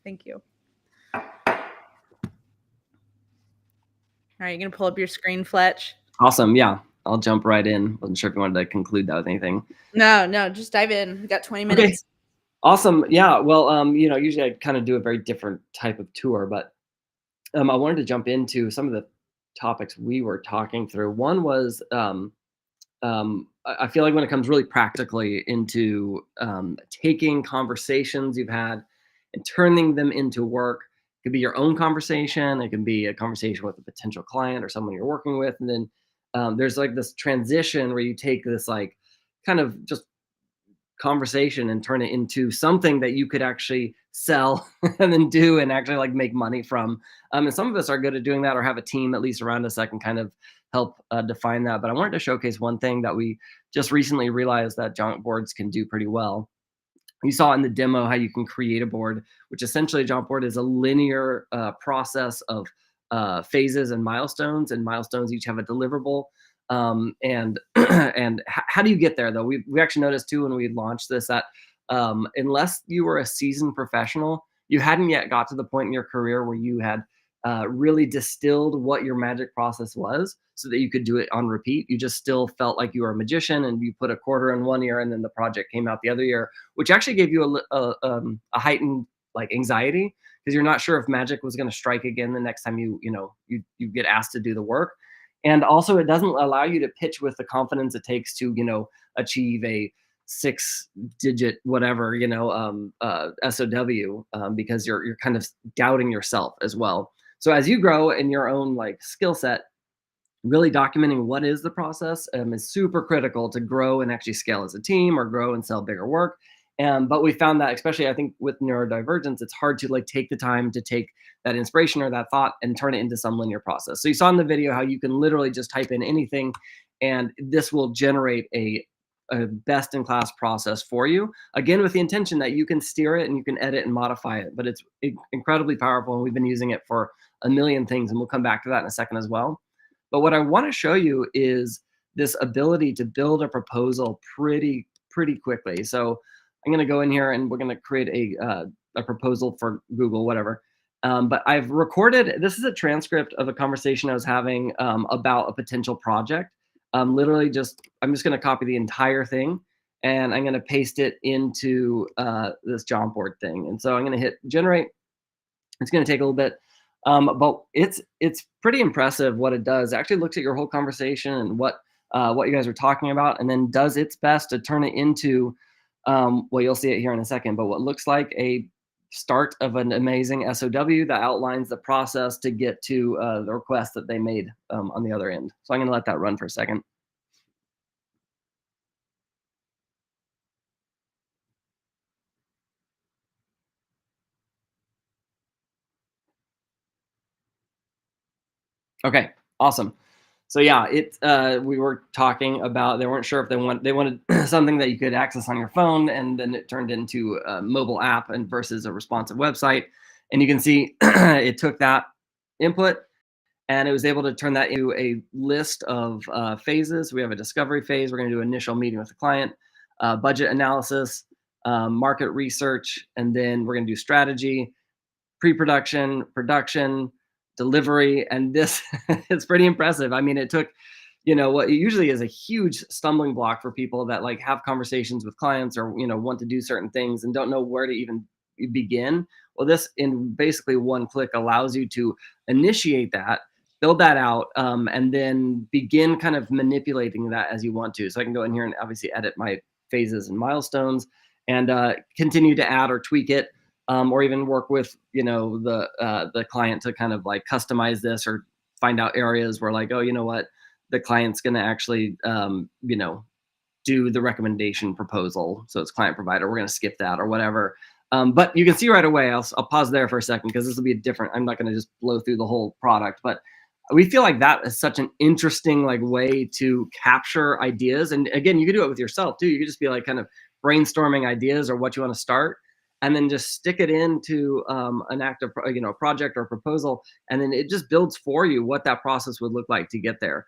thank you. All right, you gonna pull up your screen, Fletch? Awesome. Yeah, I'll jump right in. Wasn't sure if you wanted to conclude that with anything. No, just dive in. We got 20 minutes. Okay. Awesome. Yeah. Well, usually I kind of do a very different type of tour, but I wanted to jump into some of the topics we were talking through. One was I feel like when it comes really practically into taking conversations you've had and turning them into work. It could be your own conversation. It can be a conversation with a potential client or someone you're working with. And then there's like this transition where you take this like kind of just conversation and turn it into something that you could actually sell and then do and actually like make money from. And some of us are good at doing that or have a team at least around us that can kind of help define that. But I wanted to showcase one thing that we just recently realized that JontBoards can do pretty well. You saw in the demo how you can create a board, which essentially a JontBoard is a linear process of phases and milestones each have a deliverable. And how do you get there though? We actually noticed too when we launched this that unless you were a seasoned professional, you hadn't yet got to the point in your career where you had really distilled what your magic process was so that you could do it on repeat. You just still felt like you were a magician and you put a quarter in one ear and then the project came out the other year, which actually gave you a heightened like anxiety because you're not sure if magic was going to strike again the next time you get asked to do the work. And also it doesn't allow you to pitch with the confidence it takes to, achieve a 6-digit whatever, SOW, because you're kind of doubting yourself as well. So as you grow in your own like skill set, really documenting what is the process is super critical to grow and actually scale as a team or grow and sell bigger work. But we found that, especially I think with neurodivergence, it's hard to like take the time to take that inspiration or that thought and turn it into some linear process. So you saw in the video how you can literally just type in anything and this will generate a best-in-class process for you, again with the intention that you can steer it and you can edit and modify it. But it's incredibly powerful and we've been using it for a million things and we'll come back to that in a second as well. But what I want to show you is this ability to build a proposal pretty quickly. So I'm going to go in here and we're going to create a proposal for Google, whatever. But I've recorded, this is a transcript of a conversation I was having about a potential project. I'm just going to copy the entire thing and I'm going to paste it into this JontBoard thing. And so I'm going to hit generate. It's going to take a little bit, but it's pretty impressive what it does. It actually looks at your whole conversation and what you guys are talking about, and then does its best to turn it into, well, you'll see it here in a second, but what looks like a start of an amazing SOW that outlines the process to get to the request that they made on the other end. So I'm going to let that run for a second. Okay, awesome. So yeah, we were talking about, they weren't sure if they wanted something that you could access on your phone, and then it turned into a mobile app and versus a responsive website. And you can see it took that input and it was able to turn that into a list of phases. We have a discovery phase. We're going to do initial meeting with the client, budget analysis, market research, and then we're going to do strategy, pre-production, production, delivery. And this it's pretty impressive. I mean, it took, what usually is a huge stumbling block for people that like have conversations with clients or, want to do certain things and don't know where to even begin. Well, this in basically one click allows you to initiate that, build that out, and then begin kind of manipulating that as you want to. So I can go in here and obviously edit my phases and milestones, and continue to add or tweak it, or even work with the client to kind of like customize this, or find out areas where like, oh, you know what, the client's going to actually do the recommendation proposal, so it's client provider, we're going to skip that or whatever. But you can see right away, I'll pause there for a second, because this will be different. I'm not going to just blow through the whole product, but we feel like that is such an interesting like way to capture ideas. And again, you can do it with yourself too. You could just be like kind of brainstorming ideas or what you want to start, and then just stick it into an active project or proposal, and then it just builds for you what that process would look like to get there,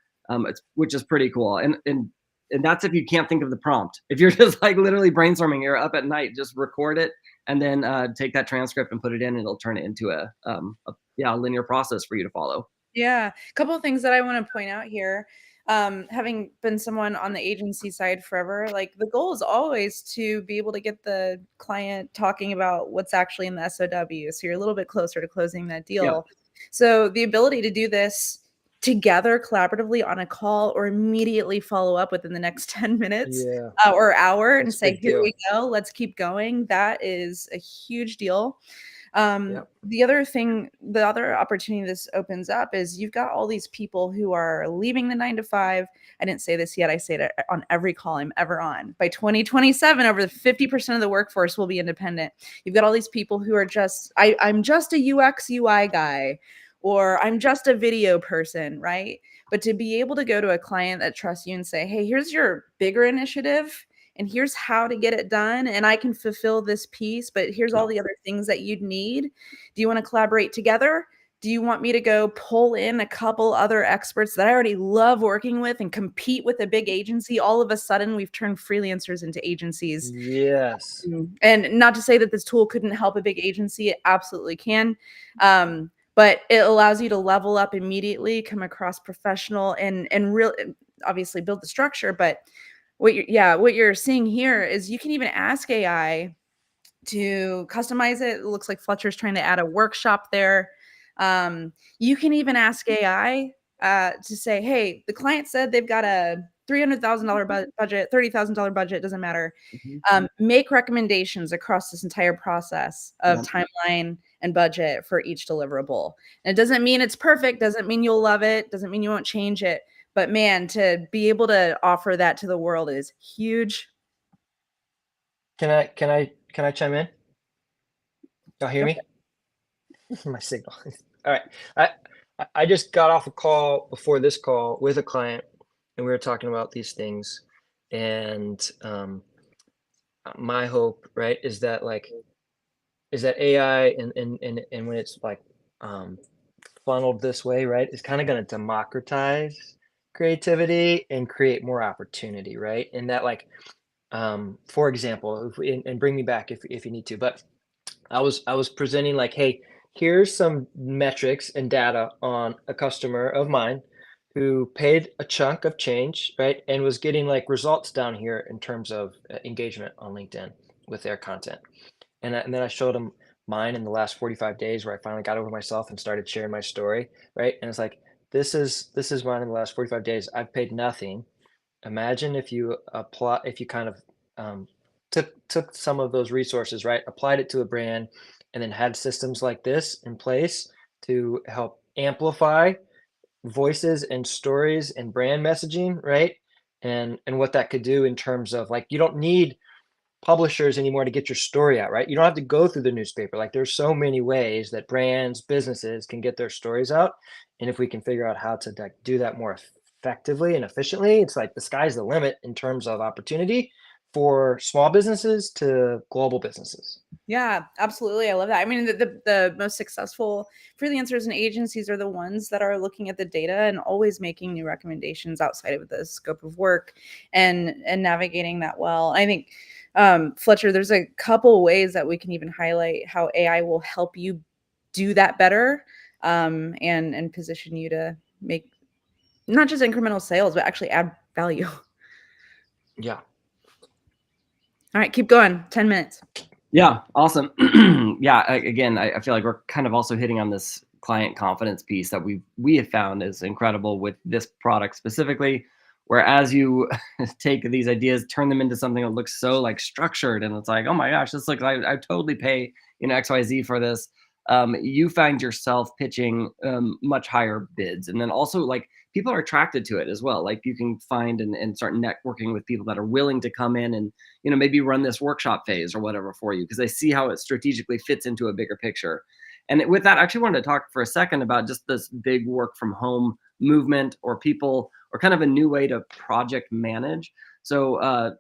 which is pretty cool. And that's if you can't think of the prompt. If you're just like literally brainstorming, you're up at night, just record it, and then take that transcript and put it in, and it'll turn it into a linear process for you to follow. Yeah, a couple of things that I want to point out here. Having been someone on the agency side forever, like the goal is always to be able to get the client talking about what's actually in the SOW. So you're a little bit closer to closing that deal. Yep. So the ability to do this together collaboratively on a call, or immediately follow up within the next 10 minutes or hour and say, here we go, let's keep going. That is a huge deal. The other opportunity this opens up is you've got all these people who are leaving the 9 to 5. I didn't say this yet. I say it on every call I'm ever on. By 2027, over 50% of the workforce will be independent. You've got all these people who are just, I'm just a UX UI guy, or I'm just a video person, right? But to be able to go to a client that trusts you and say, hey, here's your bigger initiative, and here's how to get it done, and I can fulfill this piece, but here's all the other things that you'd need. Do you want to collaborate together? Do you want me to go pull in a couple other experts that I already love working with and compete with a big agency? All of a sudden, we've turned freelancers into agencies. Yes. And not to say that this tool couldn't help a big agency. It absolutely can. But it allows you to level up immediately, come across professional, and obviously build the structure. But what you're seeing here is you can even ask AI to customize it. It looks like Fletcher's trying to add a workshop there. You can even ask AI to say, hey, the client said they've got a $300,000 budget, $30,000 budget, doesn't matter. Make recommendations across this entire process of timeline and budget for each deliverable. And it doesn't mean it's perfect, doesn't mean you'll love it, doesn't mean you won't change it. But man, to be able to offer that to the world is huge. Can I chime in? Y'all hear me? My signal. All right. I just got off a call before this call with a client, and we were talking about these things. And my hope, right, is that AI and when it's like funneled this way, right, is kind of going to democratize creativity and create more opportunity, right? And that, like, for example, and bring me back if you need to, but I was presenting like, hey, here's some metrics and data on a customer of mine who paid a chunk of change, right, and was getting like results down here in terms of engagement on LinkedIn with their content. And then I showed them mine in the last 45 days, where I finally got over myself and started sharing my story, right? And it's like, this is mine in the last 45 days. I've paid nothing. Imagine if you kind of took some of those resources, right, applied it to a brand, and then had systems like this in place to help amplify voices and stories and brand messaging, right? And what that could do in terms of, like, you don't need publishers anymore to get your story out, right? You don't have to go through the newspaper. Like, there's so many ways that brands, businesses can get their stories out. And if we can figure out how to do that more effectively and efficiently, it's like the sky's the limit in terms of opportunity for small businesses to global businesses. Yeah, absolutely. I love that. I mean, the most successful freelancers and agencies are the ones that are looking at the data and always making new recommendations outside of the scope of work, and navigating that well. I think, Fletcher, there's a couple ways that we can even highlight how AI will help you do that better, and position you to make not just incremental sales, but actually add value. Yeah. All right, keep going. 10 minutes. Yeah, awesome. Yeah, again, I feel like we're kind of also hitting on this client confidence piece that we have found is incredible with this product specifically. Whereas you take these ideas, turn them into something that looks so like structured, and it's like, oh my gosh, this looks like I totally pay XYZ for this. You find yourself pitching much higher bids, and then also like people are attracted to it as well. Like you can find and start networking with people that are willing to come in and maybe run this workshop phase or whatever for you because they see how it strategically fits into a bigger picture. And with that, I actually wanted to talk for a second about just this big work from home movement or people or kind of a new way to project manage. So,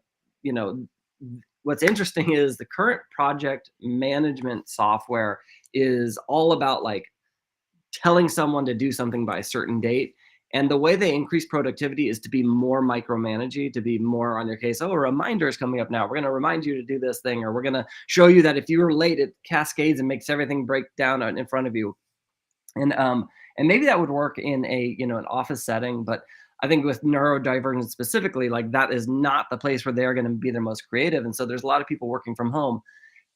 what's interesting is the current project management software is all about like telling someone to do something by a certain date. And the way they increase productivity is to be more micromanagey, to be more on your case. Oh, a reminder is coming up now. We're going to remind you to do this thing, or we're going to show you that if you were late, it cascades and makes everything break down in front of you. And maybe that would work in an office setting, but I think with neurodivergent specifically, like that is not the place where they're going to be their most creative. And so there's a lot of people working from home.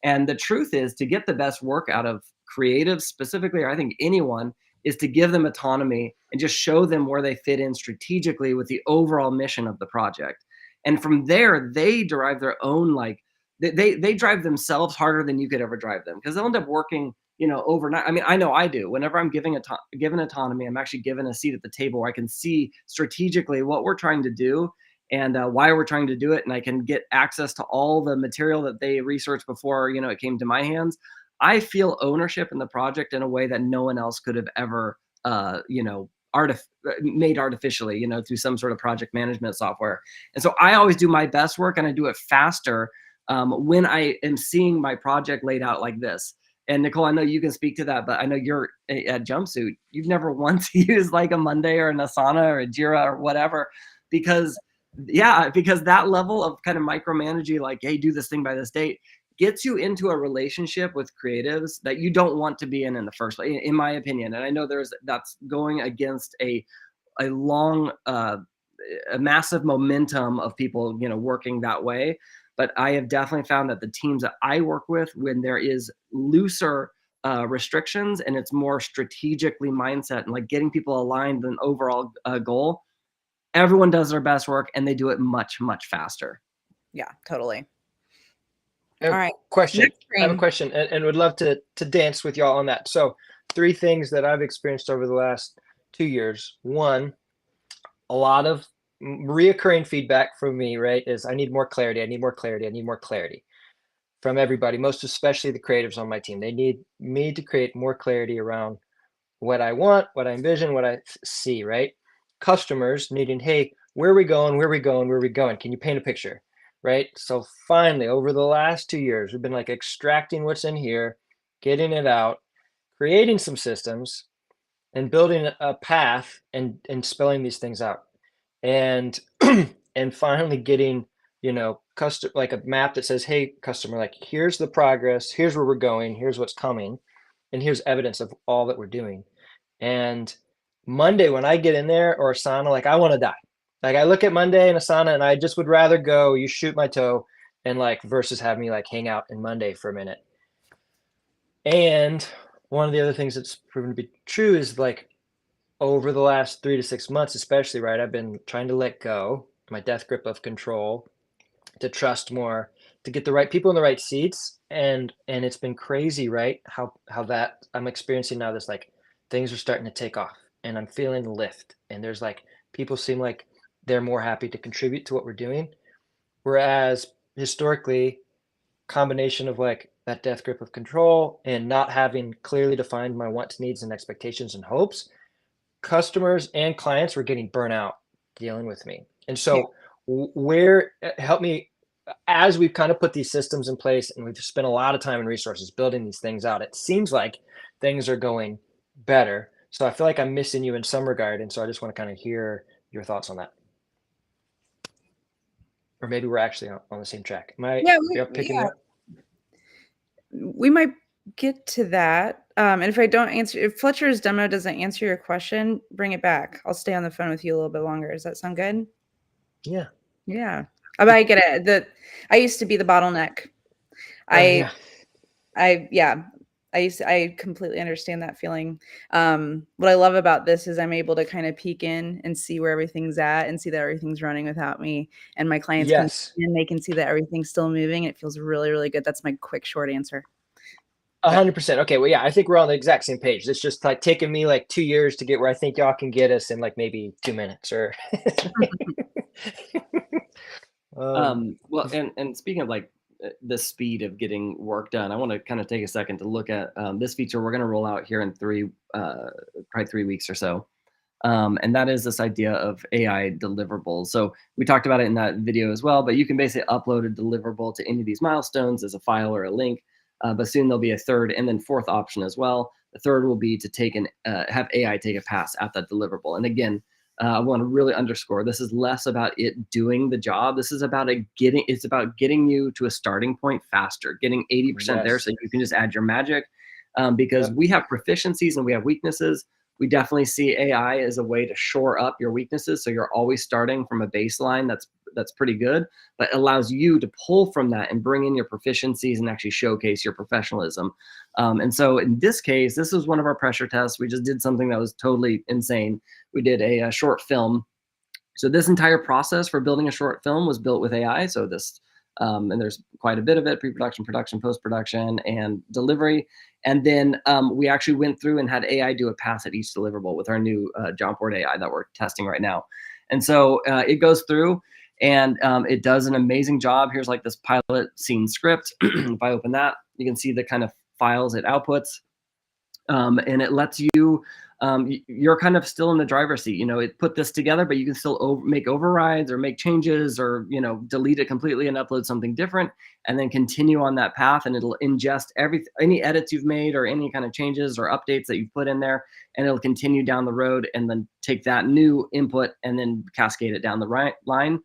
And the truth is, to get the best work out of creatives specifically, or I think anyone, is to give them autonomy and just show them where they fit in strategically with the overall mission of the project. And from there, they derive their own, like, they drive themselves harder than you could ever drive them, because they'll end up working, overnight. I mean, I know I do. Whenever I'm given autonomy, I'm actually given a seat at the table where I can see strategically what we're trying to do and why we're trying to do it. And I can get access to all the material that they researched before, it came to my hands. I feel ownership in the project in a way that no one else could have ever, made artificially, through some sort of project management software. And so I always do my best work and I do it faster when I am seeing my project laid out like this. And Nicole, I know you can speak to that, but I know you're at Jumpsuit. You've never once used like a Monday or an Asana or a Jira or whatever, because that level of kind of micromanaging, like, hey, do this thing by this date, gets you into a relationship with creatives that you don't want to be in the first place, in my opinion. And I know that's going against a long, a massive momentum of people, working that way. But I have definitely found that the teams that I work with, when there is looser restrictions and it's more strategically mindset and like getting people aligned with an overall goal, everyone does their best work and they do it much, much faster. Yeah, totally. All right. Question. Next I have a screen. question and would love to dance with y'all on that. So 3 things that I've experienced over the last 2 years. One, a lot of reoccurring feedback from me, right, is I need more clarity. I need more clarity. I need more clarity from everybody, most especially the creatives on my team. They need me to create more clarity around what I want, what I envision, what I see, right? Customers needing, hey, where are we going? Where are we going? Where are we going? Can you paint a picture? Right? So finally, over the last 2 years, we've been like extracting what's in here, getting it out, creating some systems, and building a path and spelling these things out. And and finally getting, custom, like a map that says, hey, customer, like, here's the progress, here's where we're going, here's what's coming, and here's evidence of all that we're doing. And Monday, when I get in there, or Asana, like, I want to die. Like, I look at Monday and Asana and I just would rather go, you shoot my toe, and like, versus have me like hang out in Monday for a minute. And one of the other things that's proven to be true is like over the last 3 to 6 months, especially, right, I've been trying to let go my death grip of control, to trust more, to get the right people in the right seats. And it's been crazy, right? How that I'm experiencing now, this like things are starting to take off and I'm feeling the lift. And there's like, people seem like they're more happy to contribute to what we're doing. Whereas historically, combination of like that death grip of control and not having clearly defined my wants, needs, and expectations and hopes, customers and clients were getting burnt out dealing with me. And so where, help me, as we've kind of put these systems in place and we've spent a lot of time and resources building these things out, it seems like things are going better. So I feel like I'm missing you in some regard. And so I just want to kind of hear your thoughts on that. Or maybe we're actually on the same track. Am I picking it up? We might get to that. And if Fletcher's demo doesn't answer your question, bring it back. I'll stay on the phone with you a little bit longer. Does that sound good? Yeah. Yeah. I get it. I used to be the bottleneck. I completely understand that feeling. What I love about this is I'm able to kind of peek in and see where everything's at and see that everything's running without me. And my clients can Yes. and they can see that everything's still moving. It feels really, really good. That's my quick short answer. But 100%. Okay, well, yeah, I think we're on the exact same page. It's just like taking me like 2 years to get where I think y'all can get us in like maybe 2 minutes or Well, and speaking of like the speed of getting work done, I want to kind of take a second to look at this feature we're going to roll out here in probably 3 weeks or so. And that is this idea of AI deliverables. So we talked about it in that video as well, but you can basically upload a deliverable to any of these milestones as a file or a link. But soon there'll be a third and then fourth option as well. The third will be to have AI take a pass at that deliverable. And again, I want to really underscore this is less about it doing the job. This is about it's about getting you to a starting point faster, getting 80% there yes. so you can just add your magic. Because Yep. we have proficiencies and we have weaknesses. We definitely see AI as a way to shore up your weaknesses. So you're always starting from a baseline that's pretty good, but allows you to pull from that and bring in your proficiencies and actually showcase your professionalism. And so in this case, this was one of our pressure tests. We just did something that was totally insane. We did a short film. So this entire process for building a short film was built with AI. So and there's quite a bit of it: pre-production, production, post-production, and delivery. And then we actually went through and had AI do a pass at each deliverable with our new Jomboard AI that we're testing right now. And so it goes through and it does an amazing job. Here's like this pilot scene script. If I open that, you can see the kind of files it outputs. And it lets you, you're kind of still in the driver's seat. It put this together, but you can still make overrides or make changes or, delete it completely and upload something different and then continue on that path. And it'll ingest any edits you've made or any kind of changes or updates that you've put in there. And it'll continue down the road and then take that new input and then cascade it down the right line.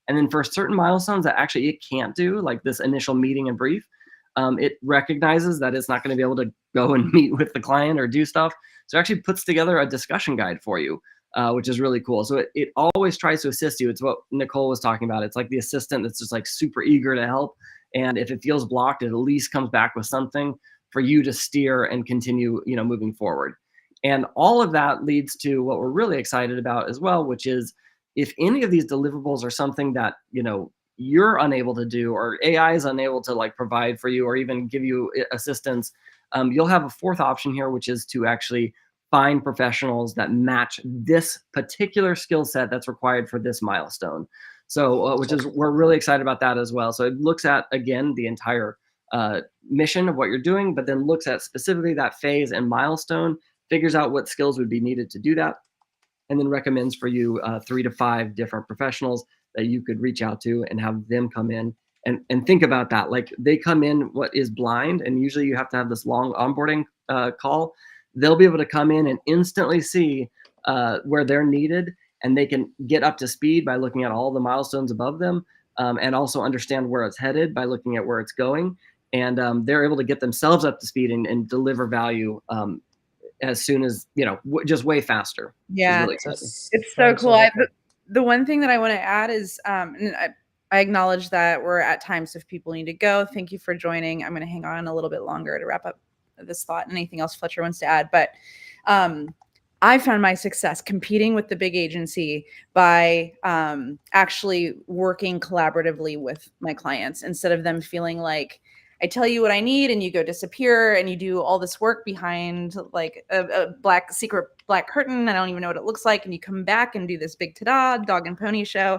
And then for certain milestones that actually it can't do, like this initial meeting and brief, it recognizes that it's not going to be able to go and meet with the client or do stuff. So it actually puts together a discussion guide for you, which is really cool. So it always tries to assist you. It's what Nicole was talking about. It's like the assistant that's just like super eager to help. And if it feels blocked, it at least comes back with something for you to steer and continue, moving forward. And all of that leads to what we're really excited about as well, which is if any of these deliverables are something that, you're unable to do or AI is unable to like provide for you or even give you assistance, you'll have a fourth option here, which is to actually find professionals that match this particular skill set that's required for this milestone. So, we're really excited about that as well. So it looks at, again, the entire mission of what you're doing, but then looks at specifically that phase and milestone, figures out what skills would be needed to do that, and then recommends for you 3 to 5 different professionals that you could reach out to and have them come in and think about that. Like they come in what is blind, and usually you have to have this long onboarding call. They'll be able to come in and instantly see where they're needed, and they can get up to speed by looking at all the milestones above them, and also understand where it's headed by looking at where it's going. And they're able to get themselves up to speed and deliver value as soon as, just way faster. Yeah, Really exciting. it's so cool. The one thing that I want to add is, and I acknowledge that we're at times if people need to go. Thank you for joining. I'm going to hang on a little bit longer to wrap up this thought. Anything else Fletcher wants to add? But I found my success competing with the big agency by actually working collaboratively with my clients instead of them feeling like I tell you what I need and you go disappear and you do all this work behind like a secret black curtain. I don't even know what it looks like. And you come back and do this big ta-da dog and pony show.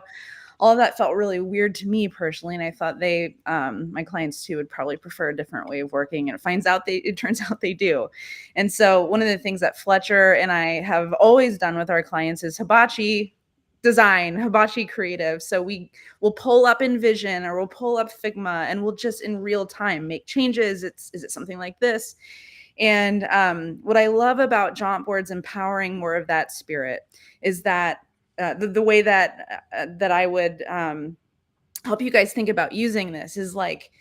All of that felt really weird to me personally. And I thought my clients too would probably prefer a different way of working. And it turns out they do. And so one of the things that Fletcher and I have always done with our clients is hibachi design, hibachi creative. So we'll pull up InVision or we'll pull up Figma and we'll just in real time make changes. Is it something like this? And what I love about Jomboard's empowering more of that spirit is that the way that I would help you guys think about using this is like,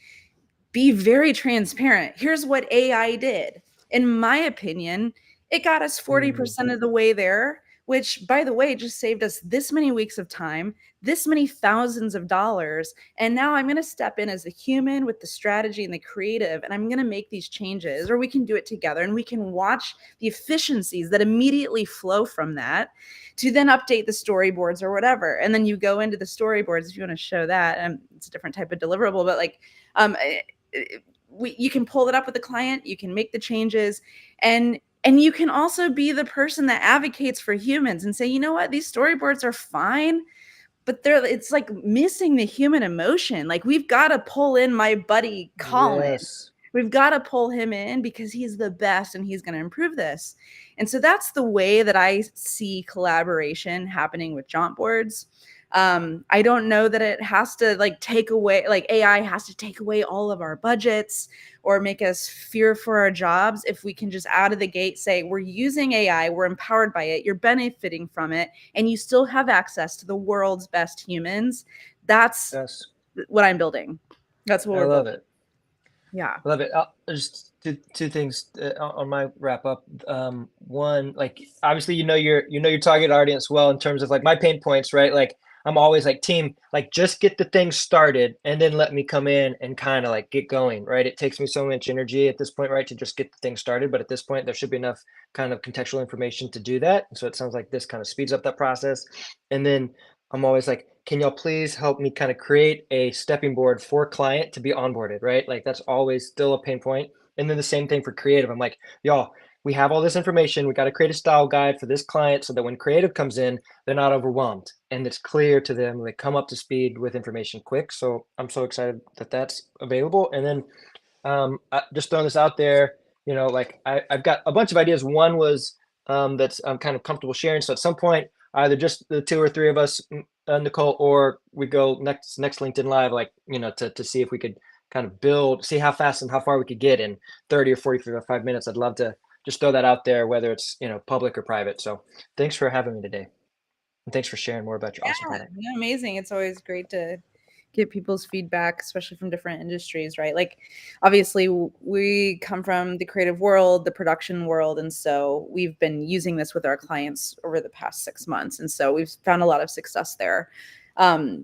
be very transparent. Here's what AI did. In my opinion, it got us 40% of the way there. which, by the way, just saved us this many weeks of time, this many thousands of dollars. And now I'm going to step in as a human with the strategy and the creative, and I'm going to make these changes, or we can do it together and we can watch the efficiencies that immediately flow from that to then update the storyboards or whatever. And then you go into the storyboards if you want to show that. And it's a different type of deliverable, but like, you can pull it up with the client, you can make the changes, and you can also be the person that advocates for humans and say, you know what, these storyboards are fine, but it's like missing the human emotion. Like, we've got to pull in my buddy Colin. Yes. We've got to pull him in because he's the best and he's going to improve this. And so that's the way that I see collaboration happening with jaunt boards. I don't know that it has to like take away, like AI has to take away all of our budgets or make us fear for our jobs. If we can just out of the gate say, we're using AI, we're empowered by it, you're benefiting from it, and you still have access to the world's best humans. That's Yes. what I'm building. That's what I we're love building. it. Yeah. I love it. Just two things on my wrap up. One, like obviously you know your target audience well in terms of like my pain points, right? Like I'm always like, team, like just get the thing started and then let me come in and kind of like get going, right? It takes me so much energy at this point, right, to just get the thing started. But at this point, there should be enough kind of contextual information to do that. So it sounds like this kind of speeds up that process. And then I'm always like, can y'all please help me kind of create a stepping board for client to be onboarded, right? Like that's always still a pain point. And then the same thing for creative. I'm like, y'all, we have all this information. We got to create a style guide for this client so that when creative comes in, they're not overwhelmed and it's clear to them. They come up to speed with information quick. So I'm so excited that that's available. And then just throwing this out there, you know, like I've got a bunch of ideas. One was that's I'm kind of comfortable sharing. So at some point, either just the two or three of us, Nicole, or we go next LinkedIn Live, like, you know, to see if we could kind of see how fast and how far we could get in 30 or 45 minutes. I'd love to just throw that out there, whether it's, you know, public or private. So thanks for having me today. And thanks for sharing more about your awesome product. Yeah, amazing. It's always great to get people's feedback, especially from different industries, right? Like, obviously, we come from the creative world, the production world, and so we've been using this with our clients over the past 6 months, and so we've found a lot of success there.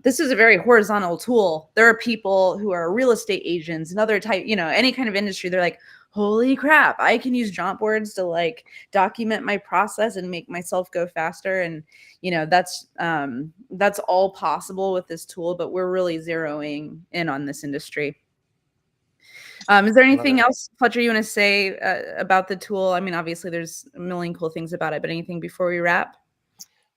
This is a very horizontal tool. There are people who are real estate agents and other type, you know, any kind of industry. They're like, holy crap, I can use jaunt boards to like document my process and make myself go faster. And, you know, that's all possible with this tool, but we're really zeroing in on this industry. Is there anything else, Fletcher, you want to say about the tool? I mean, obviously there's a million cool things about it, but anything before we wrap?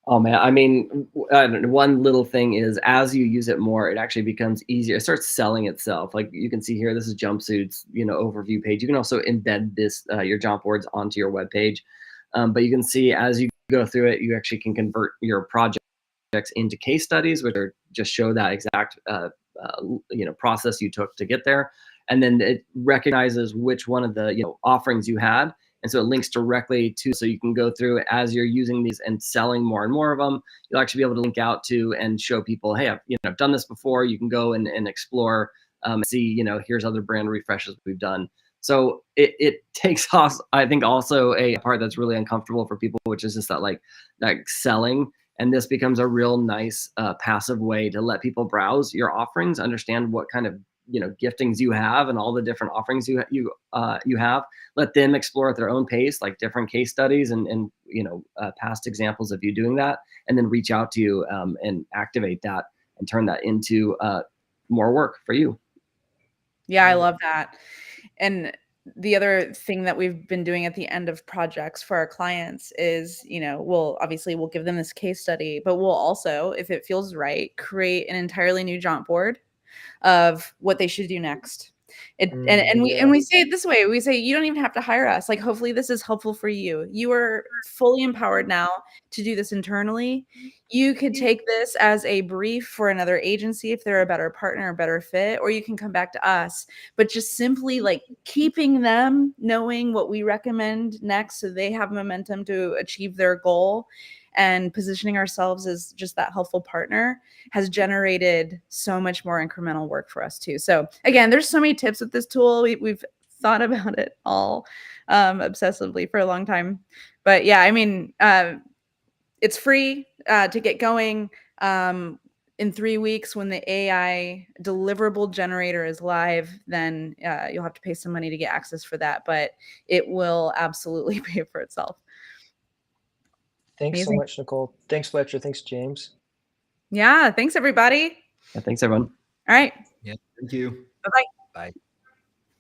Oh man, I mean, one little thing is as you use it more, it actually becomes easier. It starts selling itself. Like you can see here, this is jumpsuits, you know, overview page. You can also embed this, your jaunt boards onto your web page. But you can see as you go through it, you actually can convert your projects into case studies, which are just show that exact, you know, process you took to get there. And then it recognizes which one of the, you know, offerings you had. And so it links directly to, so you can go through as you're using these and selling more and more of them, you'll actually be able to link out to and show people, hey, I've done this before. You can go and explore, see, you know, here's other brand refreshes we've done. So it takes off, I think, also a part that's really uncomfortable for people, which is just that selling. And this becomes a real nice passive way to let people browse your offerings, understand what kind of, you know, giftings you have and all the different offerings you have. Let them explore at their own pace, like different case studies and you know, past examples of you doing that, and then reach out to you and activate that and turn that into more work for you. Yeah, I love that. And the other thing that we've been doing at the end of projects for our clients is, you know, we'll give them this case study, but we'll also, if it feels right, create an entirely new jaunt board of what they should do next. And we say it this way, we say, you don't even have to hire us. Like, hopefully this is helpful for you. You are fully empowered now to do this internally. You could take this as a brief for another agency if they're a better partner or better fit, or you can come back to us. But just simply like keeping them knowing what we recommend next so they have momentum to achieve their goal, and positioning ourselves as just that helpful partner has generated so much more incremental work for us too. So again, there's so many tips with this tool. We've thought about it all obsessively for a long time. But yeah, I mean, it's free to get going. In 3 weeks, when the AI deliverable generator is live, then you'll have to pay some money to get access for that, but it will absolutely pay for itself. Thanks so Amazing. much, Nicole. Thanks, Fletcher. Thanks, James. Yeah, thanks everybody. Yeah, thanks, everyone. All right. Yeah, thank you. Bye-bye. Bye.